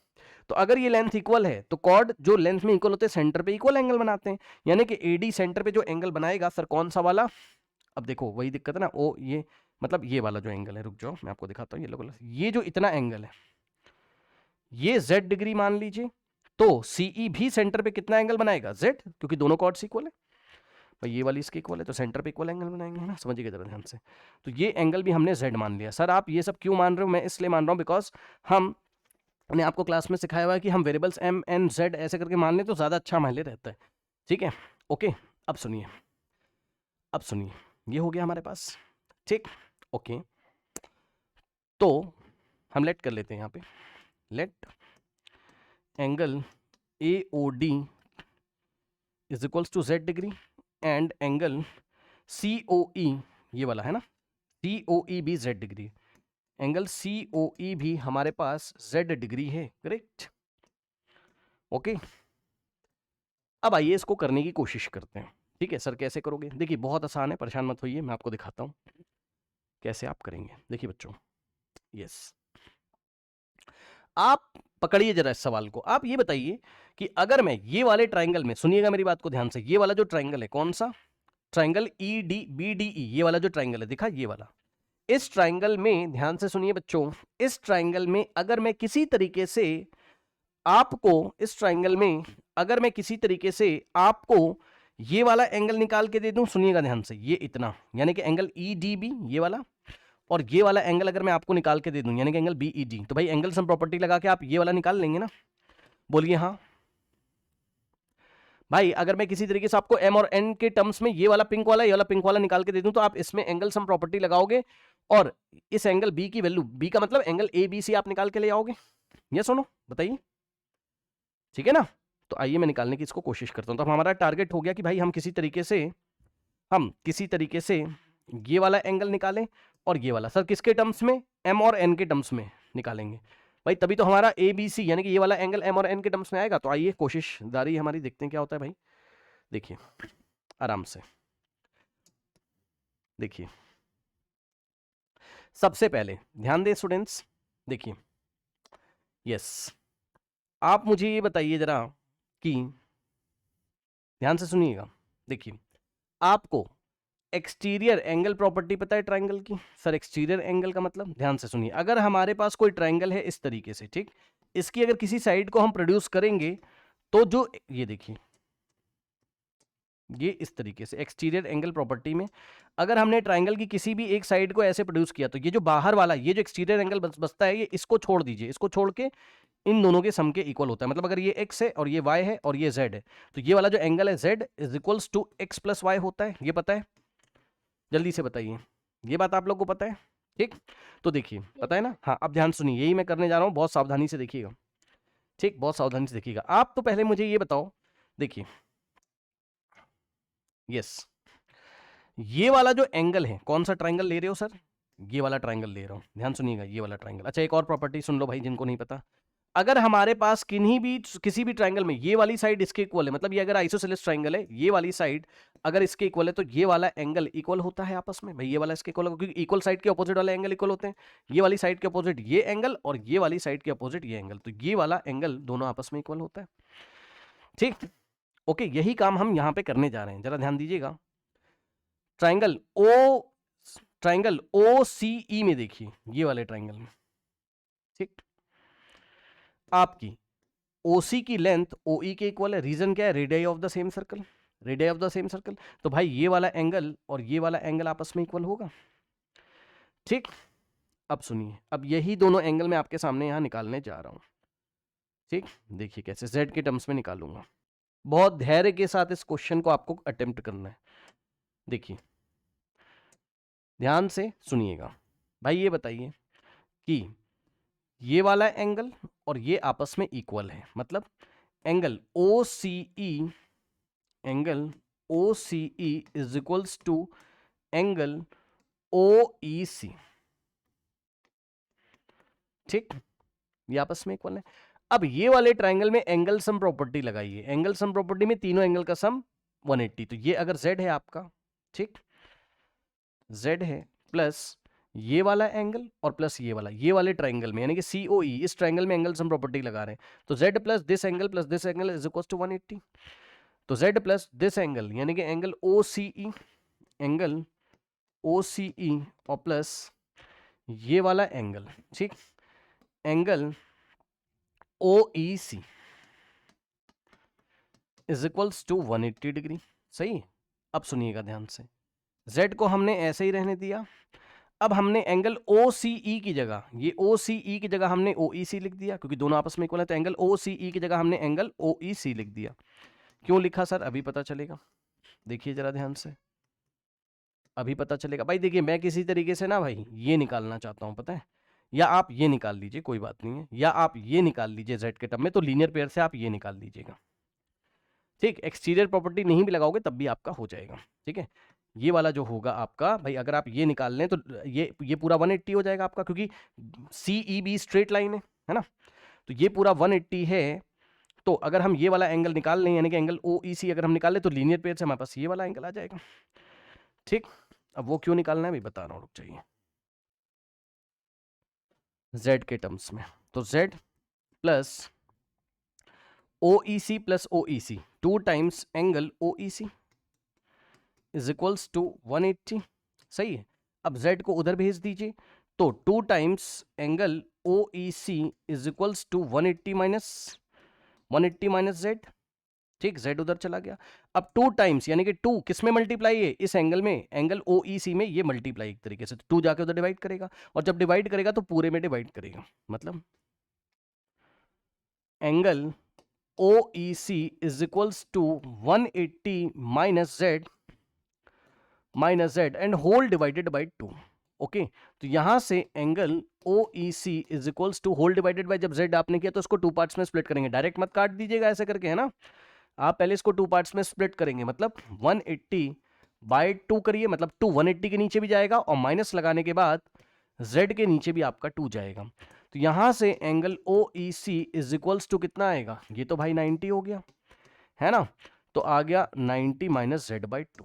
तो अगर ये लेंथ इक्वल है तो कॉर्ड जो लेंथ में इक्वल होते हैं सेंटर पे इक्वल एंगल बनाते हैं, यानी कि एडी सेंटर पे जो एंगल बनाएगा सर कौन सा वाला, अब देखो वही दिक्कत है ना, ओ ये मतलब ये वाला जो एंगल है, रुक जाओ मैं आपको दिखाता हूँ, ये लो, ये जो इतना एंगल है ये z डिग्री मान लीजिए, तो सीई भी सेंटर पे कितना एंगल बनाएगा, z, क्योंकि दोनों कॉर्ड्स इक्वल है भाई, ये वाली इसके इक्वल है तो सेंटर पे इक्वल एंगल बनाएंगे, है ना, समझिएगा जरा ध्यान से। तो ये एंगल भी हमने z मान लिया। सर आप ये सब क्यों मान रहे हो, मैं इसलिए मान रहा हूँ बिकॉज हमने आपको क्लास में सिखाया हुआ है कि हम वेरिएबल्स m n z ऐसे करके मान लें तो ज्यादा अच्छा हमारे लिए रहता है। ठीक है, ओके, अब सुनिए, अब सुनिए, ये हो गया हमारे पास। ठीक, ओके, तो हम लेट कर लेते हैं यहाँ पे, let angle A O D is equals to z degree and angle C O E, ये वाला है ना, सी ओ ई भी z degree, angle C O E भी हमारे पास z डिग्री है, करेक्ट। ओके, अब आइए इसको करने की कोशिश करते हैं। ठीक है सर कैसे करोगे, देखिए बहुत आसान है, परेशान मत होइए, मैं आपको दिखाता हूँ कैसे आप करेंगे। देखिए बच्चों, यस, आप पकड़िए जरा इस सवाल को, आप ये बताइए कि अगर मैं ये वाले ट्राइंगल में, सुनिएगा मेरी बात को ध्यान से, ये वाला जो ट्राइंगल है कौन सा, triangle E D B D E, ये वाला जो ट्राइंगल है दिखा, ये वाला, इस ट्राइंगल में ध्यान से सुनिए बच्चों, इस ट्राइंगल में अगर मैं किसी तरीके से आपको, इस ट्राइंगल में अगर मैं किसी तरीके से आपको ये वाला एंगल निकाल के दे दूं, सुनिएगा ध्यान से, ये इतना यानी कि एंगल ई डी बी ये वाला, और ये वाला एंगल अगर मैं आपको निकाल के दे दूं यानी कि एंगल बी ई डी, तो भाई एंगल सम प्रॉपर्टी लगा के आप ये वाला निकाल लेंगे ना, बोलिए हाँ भाई। अगर मैं किसी तरीके से आपको m और n के टर्म्स में ये वाला पिंक वाला निकाल के दे दूं तो आप इसमें एंगल सम प्रॉपर्टी लगाओगे और इस एंगल b की वैल्यू, b का मतलब एंगल ए बी सी आप निकाल के ले आओगे। ये सुनो बताइए, ठीक है ना। तो आइए मैं निकालने की इसको कोशिश करता हूं। तो हमारा टारगेट हो गया कि भाई हम किसी तरीके से ये वाला एंगल निकालें और ये वाला, सर किसके टर्म्स में, m और n के टर्म्स में निकालेंगे। भाई तभी तो हमारा ए बी सी यानी कि ये वाला एंगल एम और एन के टर्म्स में आएगा। तो आइए कोशिश जारी हमारी, देखते हैं क्या होता है भाई। देखिए आराम से देखिए, सबसे पहले ध्यान दें स्टूडेंट्स, देखिए यस, आप मुझे ये बताइए जरा कि ध्यान से सुनिएगा, देखिए आपको एक्सटीरियर एंगल प्रॉपर्टी पता है ट्रायंगल की? सर एक्सटीरियर एंगल का मतलब, ध्यान से सुनिए, अगर हमारे पास कोई ट्रायंगल है इस तरीके से, ठीक, इसकी अगर किसी साइड को हम प्रोड्यूस करेंगे तो जो ये देखिए ये इस तरीके से एक्सटीरियर एंगल प्रॉपर्टी में अगर हमने ट्रायंगल की किसी भी एक साइड को ऐसे प्रोड्यूस किया तो ये जो बाहर वाला ये जो एक्सटीरियर एंगल बचता है ये इसको छोड़ दीजिए, इसको छोड़ के इन दोनों के सम के इक्वल होता है। मतलब अगर ये x है और ये y है और ये z है तो ये वाला जो एंगल है z is equals to x plus y होता है। ये पता है? जल्दी से बताइए, ये बात आप लोग को पता है? ठीक, तो देखिए पता है ना? हाँ, अब ध्यान सुनिए, यही मैं करने जा रहा हूँ, बहुत सावधानी से देखिएगा, ठीक, बहुत सावधानी से देखिएगा। आप तो पहले मुझे ये बताओ, देखिए यस, ये वाला जो एंगल है, कौन सा ट्रायंगल ले रहे हो सर? ये वाला ट्रायंगल ले रहा हूं, ध्यान सुनिएगा, ये वाला ट्रायंगल। अच्छा एक और प्रॉपर्टी सुन लो भाई जिनको नहीं पता, अगर हमारे पास किसी भी ट्रायंगल में ये वाली साइड इसके इक्वल है, मतलब ये अगर आइसोसेलेस ट्रायंगल है, ये वाली साइड अगर इसके इक्वल है तो ये वाला एंगल इक्वल होता है आपस में। भाई ये वाला इसके इक्वल होगा क्योंकि इक्वल साइड के अपोजिट वाले एंगल इक्वल होते हैं। ये वाली साइड के अपोजिट ये एंगल और ये वाली साइड के अपोजिट ये एंगल, तो ये वाला एंगल दोनों आपस में इक्वल होता है। ठीक, ओके, यही काम हम यहां पे करने जा रहे हैं, जरा ध्यान दीजिएगा। ट्रायंगल ओ सी ई में देखिए, ये वाले ट्रायंगल में, ठीक, आपकी ओसी की लेंथ ओई के इक्वल है। रीजन क्या है? Radius of the same circle, radius of the same circle. तो भाई ये वाला एंगल और ये वाला एंगल आपस में इक्वल होगा। ठीक, अब सुनिए, अब यही दोनों एंगल मैं आपके सामने यहां निकालने जा रहा हूं। ठीक, देखिए कैसे, z के टर्म्स में निकालूंगा। बहुत धैर्य के साथ इस क्वेश्चन को आपको अटेम्प्ट करना है। देखिए ध्यान से सुनिएगा भाई, ये बताइए कि ये वाला एंगल और ये आपस में इक्वल है, मतलब angle OCE, angle OCE is equals to angle OEC। ठीक, ये आपस में इक्वल है। अब ये वाले ट्रायंगल में एंगल सम प्रॉपर्टी लगाइए। एंगल सम प्रॉपर्टी में तीनों एंगल का सम 180। तो ये अगर z है आपका, ठीक, z है प्लस ये वाला एंगल और प्लस ये वाले ट्रायंगल में यानी कि COE, इस ट्रायंगल में एंगल सम प्रॉपर्टी लगा रहे हैं, तो z plus this angle is equal to 180। तो z प्लस दिस एंगल यानी कि एंगल OCE और प्लस ये वाला एंगल, ठीक, angle OEC is equals to 180 degree. सही, अब सुनिएगा ध्यान से, z को हमने ऐसे ही रहने दिया। अब हमने एंगल OCE की जगह, ये OCE की जगह हमने OEC लिख दिया क्योंकि दोनों आपस में इक्वल है, तो एंगल OCE की जगह हमने एंगल OEC लिख दिया। क्यों लिखा सर? अभी पता चलेगा, देखिए जरा ध्यान से, अभी पता चलेगा। भाई देखिए मैं किसी तरीके से ना भाई ये निकालना चाहता हूं, पता है, या आप ये निकाल लीजिए, कोई बात नहीं है, या आप ये निकाल लीजिए z के टर्म में, तो लीनियर पेयर से आप ये निकाल लीजिएगा। ठीक, एक्सटीरियर प्रॉपर्टी नहीं भी लगाओगे तब भी आपका हो जाएगा। ठीक है, ये वाला जो होगा आपका भाई, अगर आप ये निकाल लें तो ये पूरा 180 हो जाएगा आपका, क्योंकि CEB स्ट्रेट लाइन है ना, तो ये पूरा 180 है। तो अगर हम ये वाला एंगल निकाल लें यानी कि एंगल OEC अगर हम निकाल लें तो लीनियर पेयर से हमारे पास ये वाला एंगल आ जाएगा। ठीक, अब वो क्यों निकालना है भी बता रहा हूँ, रुक जाइए। z के टर्म्स में, तो z plus OEC plus OEC 2 times angle OEC is equals to 180। सही है, अब z को उधर भेज दीजिए, तो 2 times angle OEC is equals to 180 minus z। ठीक, z उधर चला गया। अब 2 टाइम्स यानी कि 2 किस में मल्टीप्लाई है? इस एंगल में, एंगल OEC में ये मल्टीप्लाई एक तरीके से, तो 2 जाके उधर डिवाइड करेगा, और जब डिवाइड करेगा तो पूरे में डिवाइड करेगा, मतलब angle OEC is equals to 180 minus z and whole divided by 2। Okay, तो यहां से angle OEC is equals to whole divided by, जब z आपने किया तो इसको 2 पार्ट्स में स्प्लिट करेंगे, डायरेक्ट मत काट दीजिएगा ऐसे करके, है ना, आप पहले इसको 2 पार्ट्स में स्प्लिट करेंगे, मतलब 180 बाई 2 करिए, मतलब 2 180 के नीचे भी जाएगा और माइनस लगाने के बाद z के नीचे भी आपका 2 जाएगा। तो यहां से angle O E C is equals to कितना आएगा, ये तो भाई 90 हो गया है ना, तो आ गया 90 माइनस जेड बाई टू।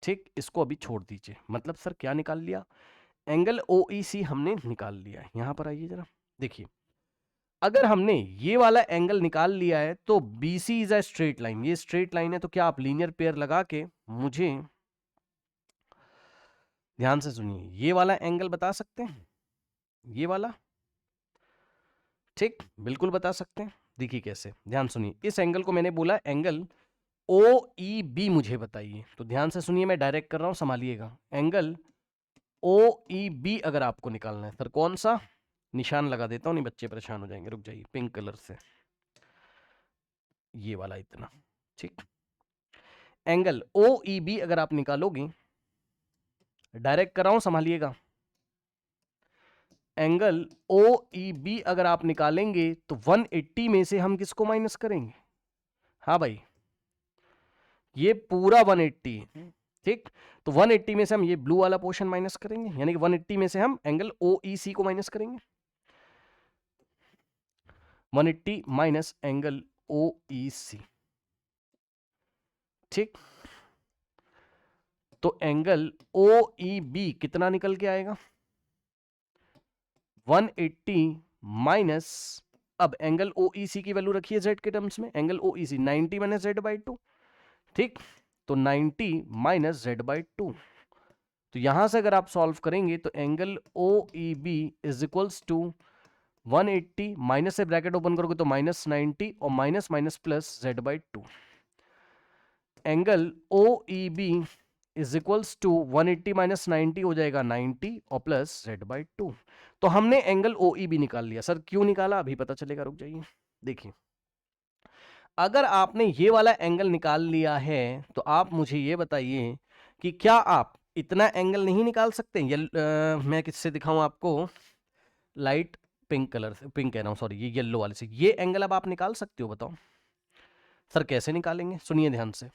ठीक, इसको अभी छोड़ दीजिए, मतलब सर क्या निकाल लिया, एंगल ओ ई सी हमने निकाल लिया है। यहां पर आइए जरा देखिए, अगर हमने ये वाला एंगल निकाल लिया है तो BC is a straight line, ये स्ट्रेट लाइन है, तो क्या आप लीनियर पेयर लगा के मुझे, ध्यान से सुनिए, ये वाला एंगल बता सकते हैं, ये वाला, ठीक, बिल्कुल बता सकते हैं। देखिए कैसे, ध्यान सुनिए, इस एंगल को मैंने बोला एंगल ओ ई बी मुझे बताइए, तो ध्यान से सुनिए, मैं डायरेक्ट कर रहा हूं, संभालिएगा। एंगल ओ ई बी अगर आपको निकालना है, सर कौन सा, निशान लगा देता हूं, नहीं बच्चे परेशान हो जाएंगे, रुक जाइए, पिंक कलर से, ये वाला इतना, ठीक। एंगल ओ ई बी अगर आप निकालोगे, डायरेक्ट कर रहा हूं, संभालिएगा। एंगल ओ ई बी अगर आप निकालेंगे तो 180 में से हम किसको माइनस करेंगे, हाँ भाई, ये पूरा 180 है, ठीक। तो 180 में से हम ये ब्लू वाला पोर्शन माइनस करेंगे, यानी कि 180 में से हम एंगल ओ ई सी को माइनस करेंगे, 180 माइनस एंगल ओ ई सी, ठीक। तो एंगल ओ ई बी कितना निकल के आएगा, 180 माइनस, अब एंगल ओ ई सी की वैल्यू रखिए जेड के टर्म्स में, angle O E C 90 minus z by two, ठीक। तो 90 माइनस जेड बाई टू, तो यहां से अगर आप सॉल्व करेंगे तो angle O E B is equals to 180 minus से ब्रैकेट ओपन करोगे तो माइनस 90 और minus minus plus z by two, angle O E B is equals to 180 minus 90 हो जाएगा 90 और प्लस जेड बाई टू। तो हमने एंगल ओ ई बी निकाल लिया। सर क्यों निकाला अभी पता चलेगा, रुक जाइए। देखिए, अगर आपने ये वाला एंगल निकाल लिया है तो आप मुझे ये बताइए कि क्या आप इतना एंगल नहीं निकाल सकते। मैं किससे दिखाऊं आपको, लाइट पिंक कलर से, पिंक कह रहा हूं सॉरी, ये येलो वाले से, ये एंगल अब आप निकाल सकते हो, बताओ सर कैसे निकालेंगे, सुनिए ध्यान से।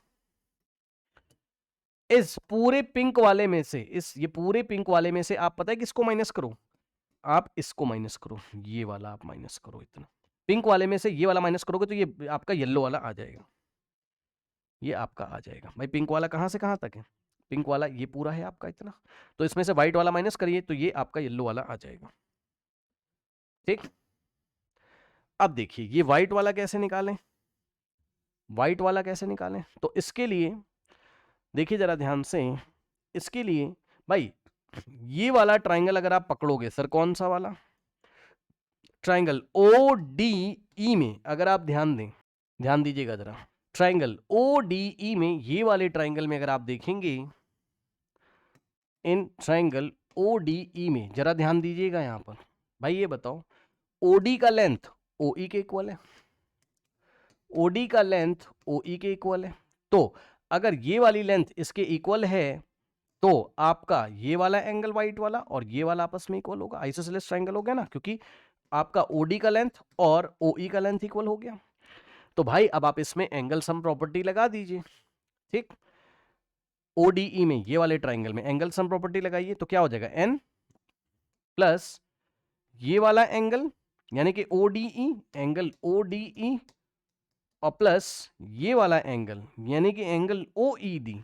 इस पूरे पिंक वाले में से, ये पूरे पिंक वाले में से आप पता है किसको माइनस करो, आप इसको माइनस करो, ये वाला आप माइनस करो, इतना पिंक वाले में से ये वाला माइनस करोगे तो ये आपका येलो वाला आ जाएगा, ये आपका आ जाएगा। भाई पिंक वाला कहां से कहां तक है, पिंक वाला ये पूरा है आपका इतना, तो इसमें से व्हाइट वाला माइनस करिए तो ये आपका येलो वाला आ जाएगा, ठीक। अब देखिए ये व्हाइट वाला कैसे निकालें, व्हाइट वाला कैसे निकालें, तो इसके लिए देखिए जरा ध्यान से, इसके लिए भाई ये वाला ट्राइंगल अगर आप पकड़ोगे, सर कौन सा वाला ट्राइंगल, ओ डी ई में अगर आप ध्यान दें, ध्यान दीजिएगा जरा, ट्राइंगल ओ डी ई में, ये वाले ट्राइंगल में अगर आप देखेंगे, in triangle O D E में जरा ध्यान दीजिएगा यहां पर, भाई ये बताओ ओडी का लेंथ ओ ई के इक्वल है, ओडी का लेंथ ओ ई के इक्वल है, तो अगर ये वाली लेंथ इसके इक्वल है तो आपका ये वाला एंगल व्हाइट वाला और ये वाला आपस में इक्वल होगा, आइसोसेलेस ट्रायंगल हो गया ना, क्योंकि आपका ओडी का लेंथ और ओई का लेंथ इक्वल हो गया। तो भाई अब आप इसमें एंगल सम प्रॉपर्टी लगा दीजिए, ठीक। ओडीई में ये वाले ट्राइंगल में एंगल सम प्रॉपर्टी लगाइए तो क्या हो जाएगा, एन प्लस ये वाला एंगल यानी कि ओडीई, एंगल ओडीई और प्लस ये वाला एंगल यानी कि एंगल ओईडी,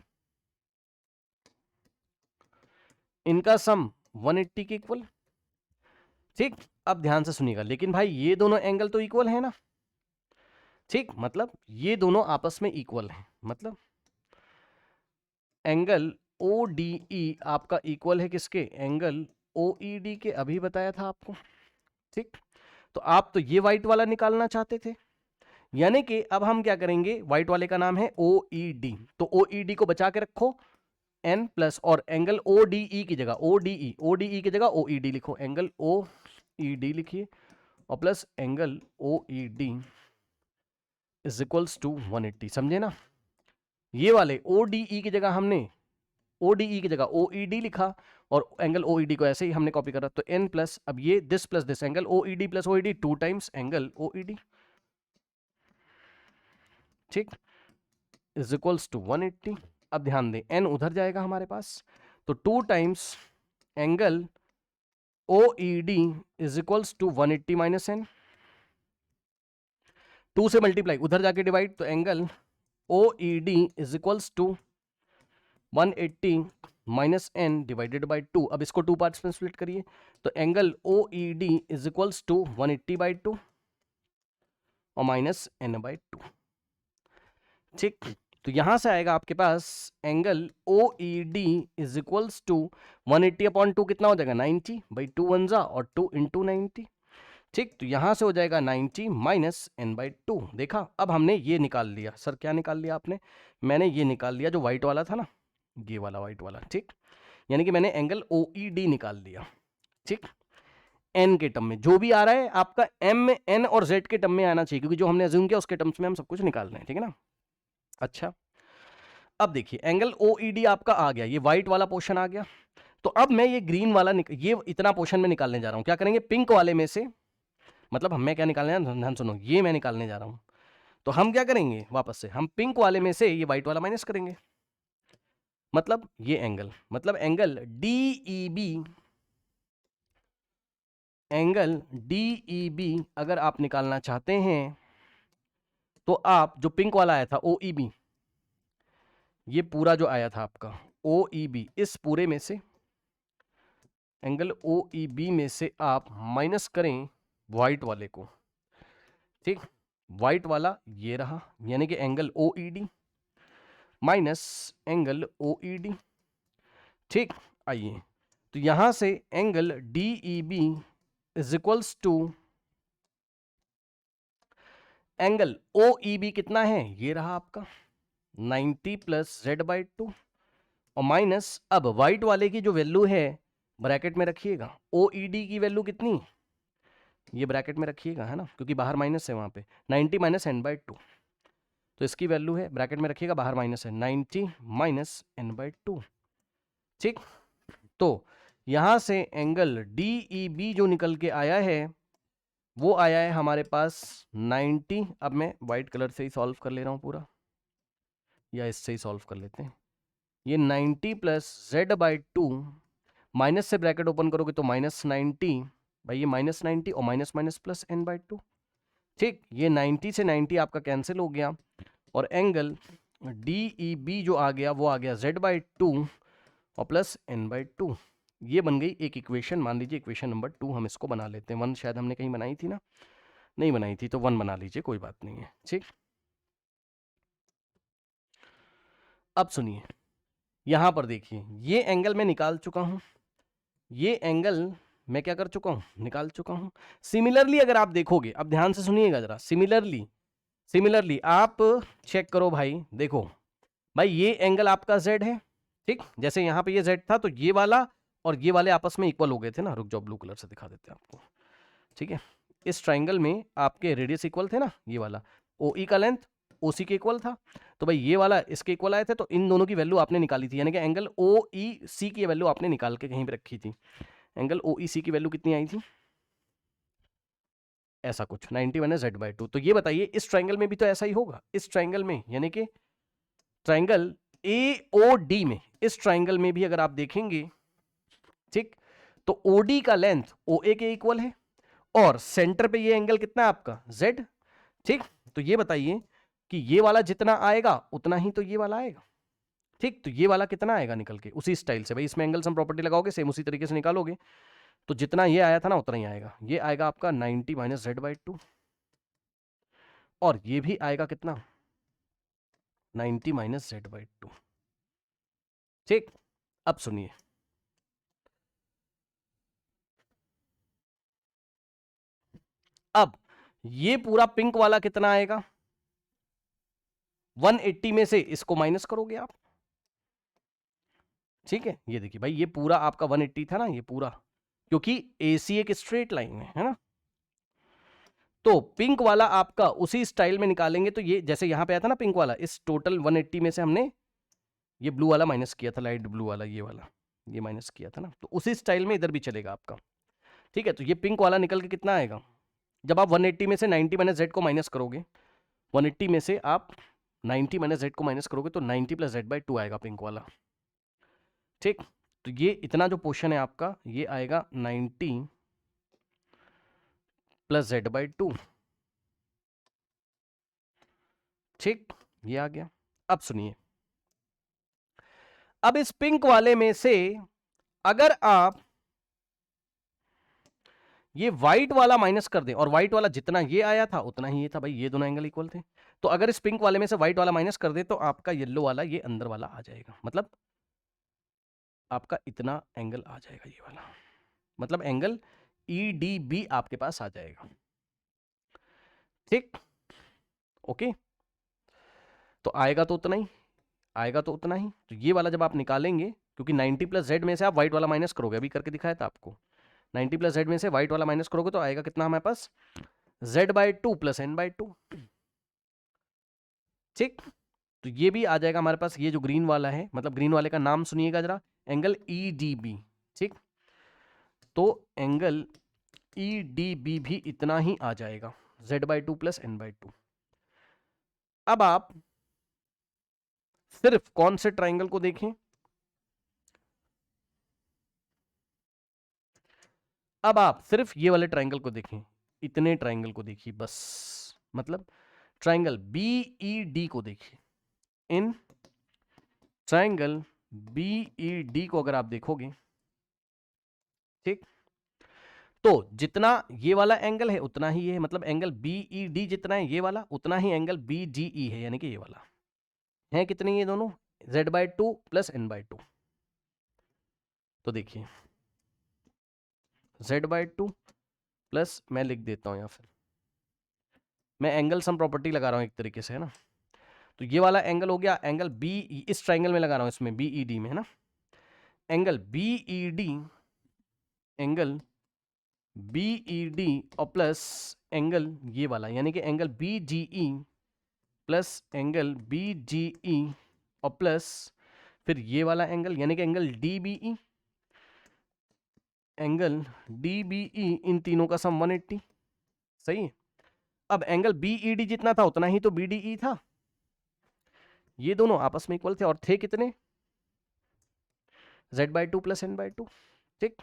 इनका सम 180 के इक्वल, ठीक। अब ध्यान से सुनिएगा, लेकिन भाई ये दोनों एंगल तो इक्वल है ना, ठीक, मतलब ये दोनों आपस में इक्वल हैं, मतलब एंगल ODE आपका इक्वल है किसके, एंगल OED के, अभी बताया था आपको, ठीक। तो आप तो ये व्हाइट वाला निकालना चाहते थे, यानी कि अब हम क्या करेंगे, व्हाइट वाले का नाम है OED, तो OED को बचा के रखो n प्लस, और एंगल ODE की जगह ODE की जगह OED लिखो, एंगल OED लिखिए और plus angle OED is equals to 180, समझे ना। ये वाले ODE की जगह हमने ODE की जगह OED लिखा और एंगल OED को ऐसे ही हमने कॉपी करा, तो n प्लस, अब ये this plus this, angle OED plus OED 2 times angle OED, ठीक, इज इक्वल्स टू 180। अब ध्यान दें n उधर जाएगा हमारे पास, तो 2 times angle OED is equals to 180 minus n, 2 से मल्टीप्लाई उधर जाके डिवाइड, तो angle OED is equals to 180 minus n divided by 2। अब इसको 2 पार्ट्स में स्प्लिट करिए, तो angle OED is equals to 180 by 2 और माइनस एन बाई 2। ठीक, तो यहां से आएगा आपके पास angle OED is equals to 180 upon 2 कितना हो जाएगा 90 बाई 2 1 जा और 2 इंटू 90। ठीक, तो यहां से हो जाएगा 90 माइनस एन बाई 2। देखा, अब हमने ये निकाल लिया। सर क्या निकाल लिया आपने? मैंने ये निकाल लिया जो व्हाइट वाला था ना, ये वाला व्हाइट वाला। ठीक, यानी कि मैंने एंगल OED निकाल लिया। ठीक, एन के टर्म में जो भी आ रहा है आपका एम एन और जेड के टर्म में आना चाहिए, क्योंकि जो हमने अज्यूम किया उसके टर्म्स में हम सब कुछ निकाल रहे हैं। ठीक है ना? अच्छा, अब देखिए एंगल OED आपका आ गया, ये व्हाइट वाला पोर्शन आ गया। तो अब मैं ये ग्रीन वाला ये इतना पोर्शन में निकालने जा रहा हूं। क्या करेंगे? पिंक वाले में से, मतलब हम मैं क्या निकालने जा रहा हूं, ध्यान सुनो, ये मैं निकालने जा रहा हूं। तो हम क्या करेंगे? वापस से हम पिंक वाले में से ये व्हाइट वाला माइनस करेंगे, मतलब ये एंगल, मतलब एंगल DEB अगर आप निकालना चाहते हैं तो आप जो पिंक वाला आया था OEB, ये पूरा जो आया था आपका OEB, इस पूरे में से एंगल OEB में से आप माइनस करें व्हाइट वाले को। ठीक, व्हाइट वाला ये रहा, यानी कि angle OED minus angle OED। ठीक, आइए, तो यहां से angle DEB is equals to angle OEB कितना है? ये रहा आपका 90 प्लस जेड बाई 2 और माइनस, अब व्हाइट वाले की जो वैल्यू है ब्रैकेट में रखिएगा। OED की वैल्यू कितनी? ये ब्रैकेट में रखिएगा, है ना, क्योंकि बाहर माइनस है वहां पे। 90 माइनस एन बाई 2, तो इसकी वैल्यू है, ब्रैकेट में रखिएगा, बाहर माइनस है, 90 माइनस एन बाई 2। ठीक, तो यहां से एंगल DEB जो निकल के आया है वो आया है हमारे पास 90। अब मैं व्हाइट कलर से ही सॉल्व कर ले रहा हूं पूरा, या इससे ही सॉल्व कर लेते हैं। ये 90 प्लस जेड बाई 2, माइनस से ब्रैकेट ओपन करोगे तो माइनस 90 भाई, ये माइनस 90 और minus minus plus n by 2। ठीक, ये 90 से 90 आपका कैंसिल हो गया और एंगल DEB जो आ गया वो आ गया जेड बाई 2 और प्लस एन बाई 2। ये बन गई एक इक्वेशन, मान लीजिए इक्वेशन नंबर 2 हम इसको बना लेते हैं। 1 शायद हमने कहीं बनाई थी ना, नहीं बनाई थी, तो 1 बना लीजिए, कोई बात नहीं है। ठीक, अब सुनिए, यहां पर देखिए, ये एंगल मैं निकाल चुका हूं, ये एंगल मैं क्या कर चुका हूं? निकाल चुका हूं। सिमिलरली अगर आप देखोगे, अब ध्यान से सुनिएगा जरा, सिमिलरली आप चेक करो भाई, देखो भाई, ये एंगल आपका Z है। ठीक, जैसे यहां पे ये Z था तो ये वाला और ये वाले आपस में इक्वल हो गए थे ना। रुक जाओ, ब्लू कलर से दिखा देते हैं आपको। ठीक है, इस ट्राइंगल में आपके रेडियस इक्वल थे ना, ये वाला OE का लेंथ OC के इक्वल था, तो भाई ये वाला इसके इक्वल आए थे, तो इन दोनों की वैल्यू आपने निकाली थी, यानी कि एंगल OEC की वैल्यू आपने निकाल के कहीं पे रखी थी। एंगल OEC की वैल्यू कितनी आई थी? ऐसा कुछ 90 माइनस जेड बाई 2। तो ये बताइए इस ट्राइंगल में भी तो ऐसा ही होगा, इस ट्राइंगल में, यानी कि ट्राइंगल AOD में, इस ट्राइंगल में भी अगर आप देखेंगे, ठीक, तो OD का लेंथ OA के इक्वल है और सेंटर पे ये एंगल कितना है आपका? Z। ठीक, तो ये बताइए कि ये वाला जितना आएगा उतना ही तो ये वाला आएगा। ठीक, तो ये वाला कितना आएगा निकल के? उसी स्टाइल से भाई, इसमें एंगल सम प्रॉपर्टी लगाओगे, सेम उसी तरीके से निकालोगे, तो जितना ये आया था ना उतना ही आएगा। ये आएगा आपका 90 माइनस जेड बाई 2 और ये भी आएगा कितना? 90 माइनस जेड बाई 2। ठीक, अब सुनिए, अब ये पूरा पिंक वाला कितना आएगा? 180 में से इसको माइनस करोगे आप। ठीक है, ये देखिए भाई, ये पूरा आपका 180 था ना, ये पूरा, क्योंकि AC एक स्ट्रेट लाइन है ना, तो पिंक वाला आपका उसी स्टाइल में निकालेंगे। तो ये जैसे यहां पे आया था ना पिंक वाला, इस टोटल 180 में से हमने ये ब्लू वाला माइनस किया था, लाइट ब्लू वाला, ये वाला ये माइनस किया था ना, तो उसी स्टाइल में इधर भी चलेगा आपका। ठीक है, तो ये पिंक वाला निकल के कितना आएगा? जब आप 180 में से 90 माइनस जेड को माइनस करोगे, 180 में से आप 90 माइनस जेड को माइनस करोगे तो 90 प्लस जेड बाई 2 आएगा पिंक वाला। ठीक, तो तो ये इतना जो पोर्शन है आपका ये आएगा 90 प्लस z/2। ठीक, ये आ गया। अब सुनिए, अब इस पिंक वाले में से अगर आप ये व्हाइट वाला माइनस कर दें, और व्हाइट वाला जितना ये आया था उतना ही ये था भाई, ये दोनों एंगल इक्वल थे, तो अगर इस पिंक वाले में से व्हाइट वाला माइनस कर दे तो आपका येलो वाला ये अंदर वाला आ जाएगा, मतलब आपका इतना एंगल आ जाएगा, ये वाला, मतलब एंगल EDB आपके पास आ जाएगा। ठीक, ओके, तो आएगा तो उतना ही, आएगा तो उतना ही। तो ये वाला जब आप निकालेंगे, क्योंकि 90 प्लस जेड में से आप व्हाइट वाला माइनस करोगे, अभी करके दिखाया था आपको, 90 प्लस जेड में से व्हाइट वाला माइनस करोगे तो आएगा कितना हमारे पास, z/2 प्लस n/2। ठीक, तो ये भी आ जाएगा हमारे पास, ये जो ग्रीन वाला है, मतलब ग्रीन वाले का नाम सुनिएगा जरा, एंगल EDB। ठीक, तो एंगल EDB भी इतना ही आ जाएगा, z/2 प्लस n/2। अब आप सिर्फ कौन से ट्राइंगल को देखें, अब आप सिर्फ ये वाले ट्राइंगल को देखें, इतने ट्राइंगल को देखिए बस, मतलब ट्राइंगल BED को देखिए। इन ट्राइंगल BED को अगर आप देखोगे, ठीक, तो जितना ये वाला एंगल है उतना ही ये है, मतलब एंगल BED जितना है ये वाला, उतना ही एंगल BGE है, यानी कि ये वाला है। कितने ये दोनों, z/2 प्लस n/2। तो देखिए z/2 प्लस, मैं लिख देता हूं या फिर मैं एंगल सम प्रॉपर्टी लगा रहा हूं एक तरीके से, है ना। तो ये वाला एंगल हो गया एंगल B, इस ट्राइंगल में लगा रहा हूं, इसमें BED में, है ना, एंगल BED, एंगल BED और प्लस एंगल ये वाला, यानी कि angle BGE plus angle BGE और प्लस फिर ये वाला एंगल, यानी कि एंगल DBE, एंगल DBE, इन तीनों का सम 180। सही है। अब एंगल BED जितना था उतना ही तो BDE था, ये दोनों आपस में इक्वल थे, और थे कितने, z/2 प्लस n/2। ठीक,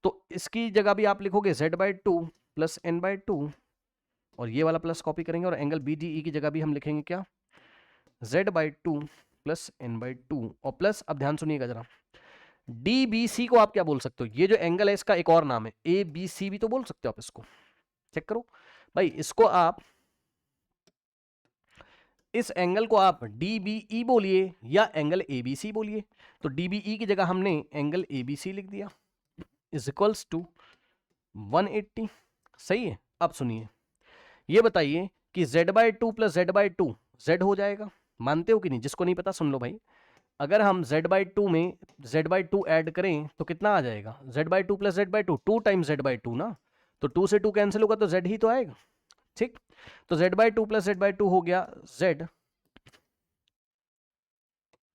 तो इसकी जगह भी आप लिखोगे z/2 प्लस n/2, और ये वाला प्लस कॉपी करेंगे, और एंगल BDE की जगह भी हम लिखेंगे क्या, z/2 प्लस n/2 और प्लस, अब ध्यान सुनिएगा जरा, DBC को आप क्या बोल सकते हो, ये जो एंगल है इसका एक और नाम है ABC भी तो बोल सकते हो आप, इसको चेक करो भाई, इसको आप, इस एंगल को आप DBE बोलिए या एंगल ABC बोलिए। तो DBE की जगह हमने एंगल ABC लिख दिया, इज इक्वल्स टू 180। सही है। अब सुनिए, ये बताइए कि z/2 प्लस z/2 z हो जाएगा, मानते हो कि नहीं, जिसको नहीं पता सुन लो भाई, अगर हम z/2 में z/2 ऐड करें तो कितना आ जाएगा, z/2 plus z/2, 2 times z/2 ना, तो 2 से 2 कैंसिल होगा तो z ही तो आएगा। ठीक, तो z/2 प्लस z/2 हो गया z,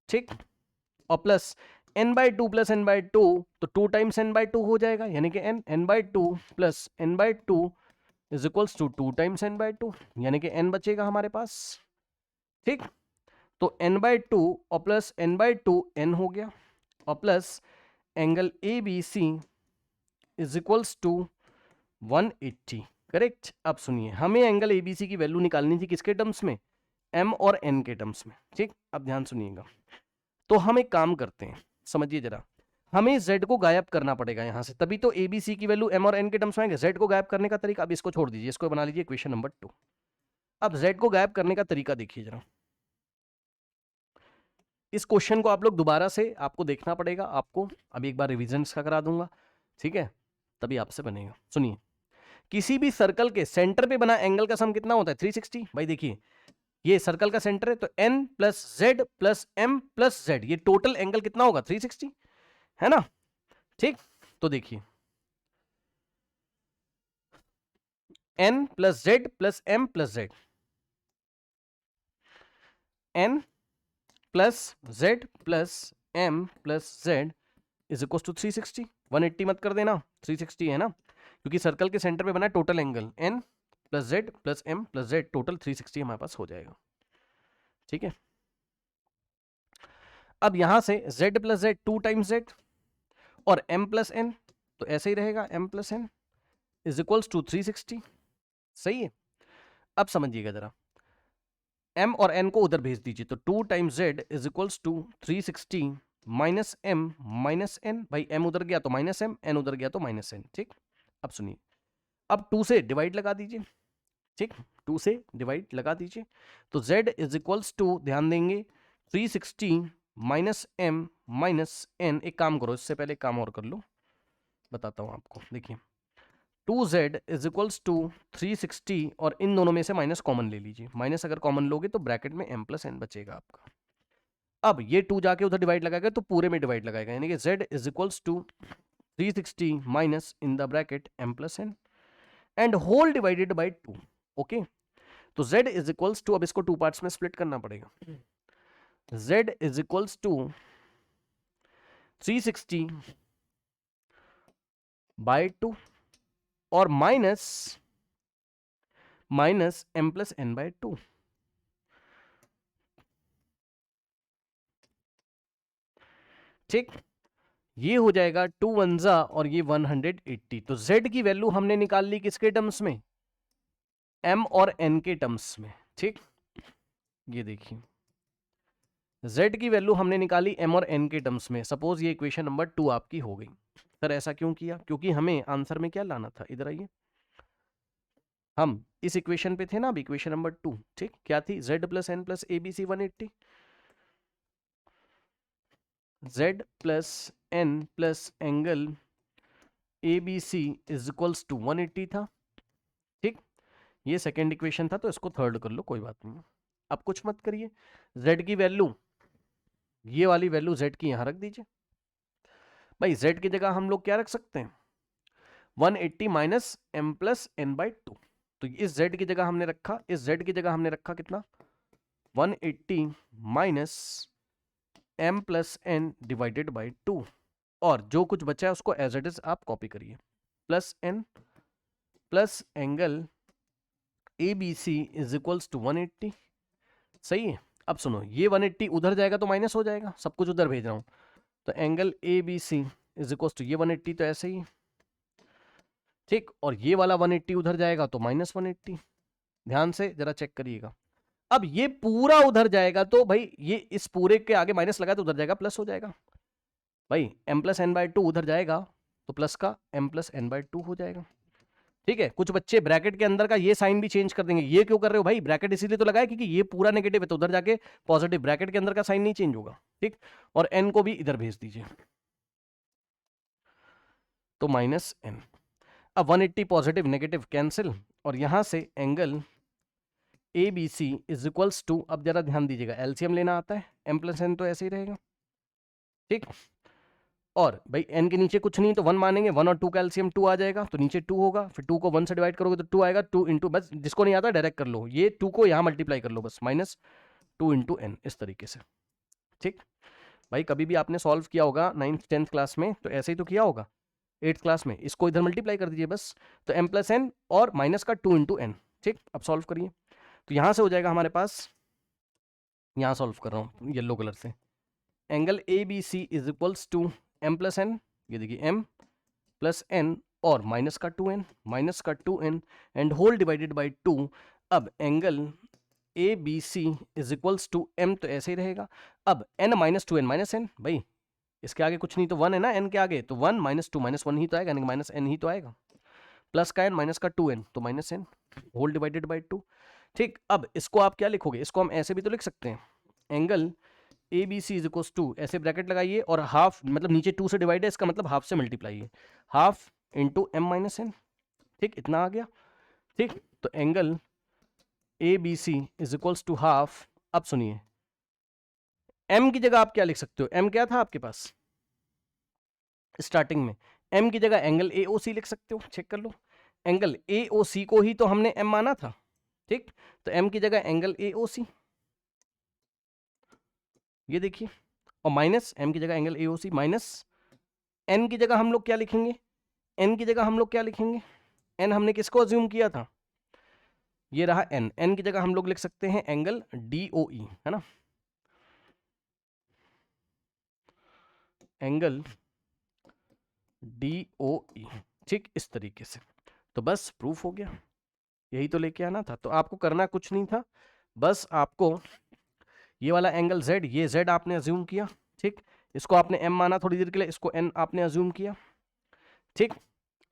ठीक, और प्लस n/2 प्लस n/2, तो 2 टाइम्स n/2 हो जाएगा, यानी कि n/2 plus n/2 is equals to 2 times n/2, यानी कि n बचेगा हमारे पास। ठीक, तो n/2 और प्लस n/2 n हो गया, और plus angle ABC is equals to 180। Correct. अब सुनिए, हमें एंगल ABC की वैल्यू निकालनी थी किसके टर्म्स में, M और N के टर्म्स में। ठीक, अब ध्यान सुनिएगा, तो हम एक काम करते हैं, समझिए जरा, हमें z को गायब करना पड़ेगा यहां से, तभी तो ABC की वैल्यू M और N के टर्म्स में आएंगे। z को गायब करने का तरीका, अब इसको छोड़ दीजिए, इसको बना लीजिए इक्वेशन नंबर 2। अब z को गायब करने का तरीका देखिए जरा, इस क्वेश्चन को आप लोग दोबारा से आपको देखना पड़ेगा, आपको अभी एक बार रिविजन का करा दूंगा, ठीक है, तभी आपसे बनेगा। सुनिए, किसी भी सर्कल के सेंटर पे बना एंगल का सम कितना होता है, 360। भाई देखिए, ये सर्कल का सेंटर है, तो n plus z plus m plus z, ये टोटल एंगल कितना होगा, 360, है ना। ठीक, तो देखिए n plus z plus m plus z, n plus z plus m plus z is equal to 360। 180 मत कर देना, 360 है ना, क्योंकि सर्कल के सेंटर पे बना total angle n plus z plus m plus Z, total 360 हमारे पास हो जाएगा। ठीक है, अब यहां से z plus z 2 times z, और m प्लस एन, तो ऐसे ही रहेगा m plus n is equals to 360। सही है। अब समझिएगा जरा, m और n को उधर भेज दीजिए, तो 2 times z is equals to 360 minus m minus n। भाई m उधर गया तो माइनस m, n उधर गया तो माइनस n। ठीक, अब सुनिए, अब 2 से डिवाइड लगा दीजिए। ठीक, 2 से डिवाइड लगा दीजिए, तो z इज इक्वल्स टू, ध्यान देंगे, 360 माइनस m माइनस n। एक काम करो, इससे पहले एक काम और कर लो, बताता हूं आपको। देखिए 2z इज इक्वल्स टू 360 और इन दोनों में से माइनस कॉमन ले लीजिए। माइनस अगर कॉमन लोगे तो ब्रैकेट में m प्लस n बचेगा आपका। अब ये 2 जाके उधर डिवाइड लगाएगा तो पूरे में डिवाइड लगाएगा, यानी कि z is equals to 360 minus in the bracket m plus n and whole divided by 2। Okay, तो z इज इक्वल्स टू, अब इसको 2 पार्ट्स में स्प्लिट करना पड़ेगा। z is equals to 360 by 2 और minus m plus n by 2। ठीक, ये हो जाएगा 2 1 और ये 180। तो z की वैल्यू हमने निकाल ली किसके टर्म्स में, m और n के टर्म्स में। ठीक, ये देखिए z की वैल्यू हमने निकाली m और n के टर्म्स में। सपोज ये इक्वेशन नंबर 2 आपकी हो गई। सर ऐसा क्यों किया, क्योंकि हमें आंसर में क्या लाना था, इधर आइए, हम इस इक्वेशन पे थे ना, अब इक्वेशन नंबर 2। ठीक, क्या थी, z plus n plus abc 180, z plus n plus angle ABC is equals to 180 था। ठीक, ये सेकेंड इक्वेशन था, तो इसको थर्ड कर लो, कोई बात नहीं। अब कुछ मत करिए, z की वैल्यू, ये वाली वैल्यू z की यहां रख दीजिए। भाई z की जगह हम लोग क्या रख सकते हैं, 180 minus m plus n by 2। तो इस z की जगह हमने रखा, इस z की जगह हमने रखा कितना, 180 minus m plus n divided by 2, और जो कुछ बचा है उसको एज इट इज आप कॉपी करिए, plus n plus angle ABC is equals to 180। सही है। अब सुनो, ये 180 उधर जाएगा तो माइनस हो जाएगा, सब कुछ उधर भेज रहा हूं, तो angle ABC is equals to ये 180, तो ऐसे ही। ठीक, और ये वाला 180 उधर जाएगा तो माइनस 180। ध्यान से जरा चेक करिएगा, अब ये पूरा उधर जाएगा तो भाई ये इस पूरे के आगे माइनस लगा तो उधर जाएगा प्लस हो जाएगा। भाई m प्लस n बाई 2 उधर जाएगा तो प्लस का m प्लस n बाई 2 हो जाएगा। ठीक है, कुछ बच्चे ब्रैकेट के अंदर का ये साइन भी चेंज कर देंगे। ये क्यों कर रहे हो भाई, ब्रैकेट इसीलिए तो लगाया क्योंकि ये पूरा नेगेटिव है, तो उधर जाके पॉजिटिव, ब्रैकेट के अंदर का साइन नहीं चेंज होगा। ठीक, और n को भी इधर भेज दीजिए, तो माइनस n। अब 180 पॉजिटिव नेगेटिव कैंसिल, और यहां से angle ABC is equals to, अब जरा ध्यान दीजिएगा, एलसीएम लेना आता है, m प्लस n तो ऐसे ही रहेगा। ठीक, और भाई n के नीचे कुछ नहीं तो 1 मानेंगे, 1 और 2 का एलसीएम 2 आ जाएगा, तो नीचे 2 होगा, फिर 2 को 1 से डिवाइड करोगे तो 2 आएगा, 2 इंटू, बस जिसको नहीं आता डायरेक्ट कर लो, ये 2 को यहाँ मल्टीप्लाई कर लो बस, माइनस 2 इंटू n, इस तरीके से। ठीक, भाई कभी भी आपने सॉल्व किया होगा 9th 10th क्लास में, तो ऐसे ही तो किया होगा 8th क्लास में, इसको इधर मल्टीप्लाई कर दीजिए बस, तो m प्लस n और माइनस का 2 इंटू n। ठीक, अब सॉल्व करिए, तो यहाँ से हो जाएगा हमारे पास, यहाँ सॉल्व कर रहा हूँ येलो कलर से, angle ABC is equals to m plus n, ये देखिए m प्लस n और माइनस का 2n, माइनस का 2n and whole divided by 2। अब angle ABC is equals to m, तो ऐसे ही रहेगा। अब n minus 2n minus n, भाई इसके आगे कुछ नहीं तो 1 है ना, n के आगे, तो 1 माइनस 2 माइनस 1 ही तो आएगा, यानी माइनस n ही तो आएगा, प्लस का n माइनस का 2n तो minus n, whole divided by 2। ठीक, अब इसको आप क्या लिखोगे, इसको हम ऐसे भी तो लिख सकते हैं, angle ABC is equals to, ऐसे ब्रैकेट लगाइए और हाफ, मतलब नीचे 2 से डिवाइड है, इसका मतलब हाफ से मल्टीप्लाई है, half into m minus n। ठीक, इतना आ गया। ठीक, तो angle ABC is equals to half. अब सुनिए, m की जगह आप क्या लिख सकते हो, m क्या था आपके पास स्टार्टिंग में, m की जगह एंगल AOC लिख सकते हो, चेक कर लो, एंगल AOC को ही तो हमने m माना था। ठीक, तो m की जगह एंगल AOC, ये देखिए, और माइनस m की जगह एंगल AOC, माइनस n की जगह हम लोग क्या लिखेंगे, n की जगह हम लोग क्या लिखेंगे, n हमने किसको अज्यूम किया था, ये रहा n, n की जगह हम लोग लिख सकते हैं एंगल DOE, है ना, एंगल DOE, ठीक, इस तरीके से। तो बस प्रूफ हो गया, यही तो लेके आना था। तो आपको करना कुछ नहीं था, बस आपको ये वाला एंगल Z, ये Z आपने अज्यूम किया, ठीक, इसको आपने M माना थोड़ी देर के लिए, इसको N आपने अज्यूम किया, ठीक।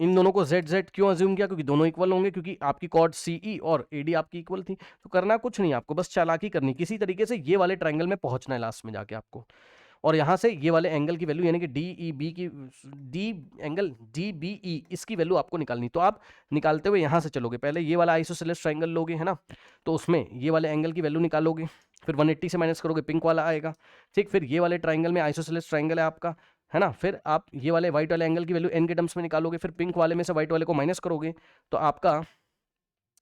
इन दोनों को Z क्यों अज्यूम किया? क्योंकि दोनों इक्वल होंगे, क्योंकि आपकी कॉर्ड CE और AD आपकी इक्वल थी। तो करना कुछ नहीं आपको, बस चालाकी करनी, किसी तरीके से ये वाले ट्रायंगल में पहुंचना है लास्ट में जाके आपको, और यहां से ये वाले एंगल की वैल्यू यानी कि DEB की एंगल DBE इसकी वैल्यू आपको निकालनी। तो आप निकालते हुए यहां से चलोगे, पहले ये वाला आइसोसेलेस ट्रायंगल लोगे, है ना, तो उसमें ये वाले एंगल की वैल्यू निकालोगे, फिर 180 से माइनस करोगे, पिंक वाला आएगा, ठीक। फिर ये वाले ट्रायंगल में आइसोसेलेस ट्रायंगल है आपका, है ना, फिर आप ये वाले व्हाइट वाले एंगल की वैल्यू n के टर्म्स में निकालोगे, फिर पिंक वाले में से व्हाइट वाले को माइनस करोगे, तो आपका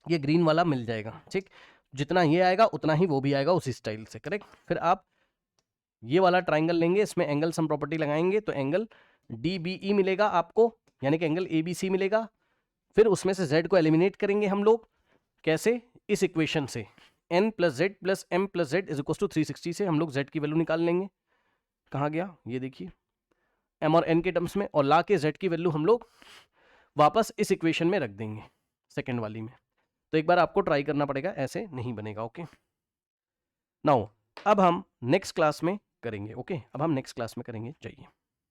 ये ग्रीन वाला मिल जाएगा, ठीक। जितना ये आएगा उतना ही वो भी आएगा उसी स्टाइल से, करेक्ट। फिर आप ये वाला ट्राइंगल लेंगे, इसमें एंगल सम प्रॉपर्टी लगाएंगे, तो एंगल DBE मिलेगा आपको, यानी कि एंगल ABC मिलेगा। फिर उसमें से Z को एलिमिनेट करेंगे हम लोग, कैसे? इस इक्वेशन से n plus z plus m plus z is equal to 360 से हम लोग Z की वैल्यू निकाल लेंगे। कहाँ गया ये देखिए, m और n के टर्म्स में, और ला के Z की वैल्यू हम लोग वापस इस इक्वेशन में रख देंगे, सेकेंड वाली में। तो एक बार आपको ट्राई करना पड़ेगा, ऐसे नहीं बनेगा, ओके। नाउ अब हम नेक्स्ट क्लास में करेंगे, ओके, अब हम नेक्स्ट क्लास में करेंगे, चाहिए।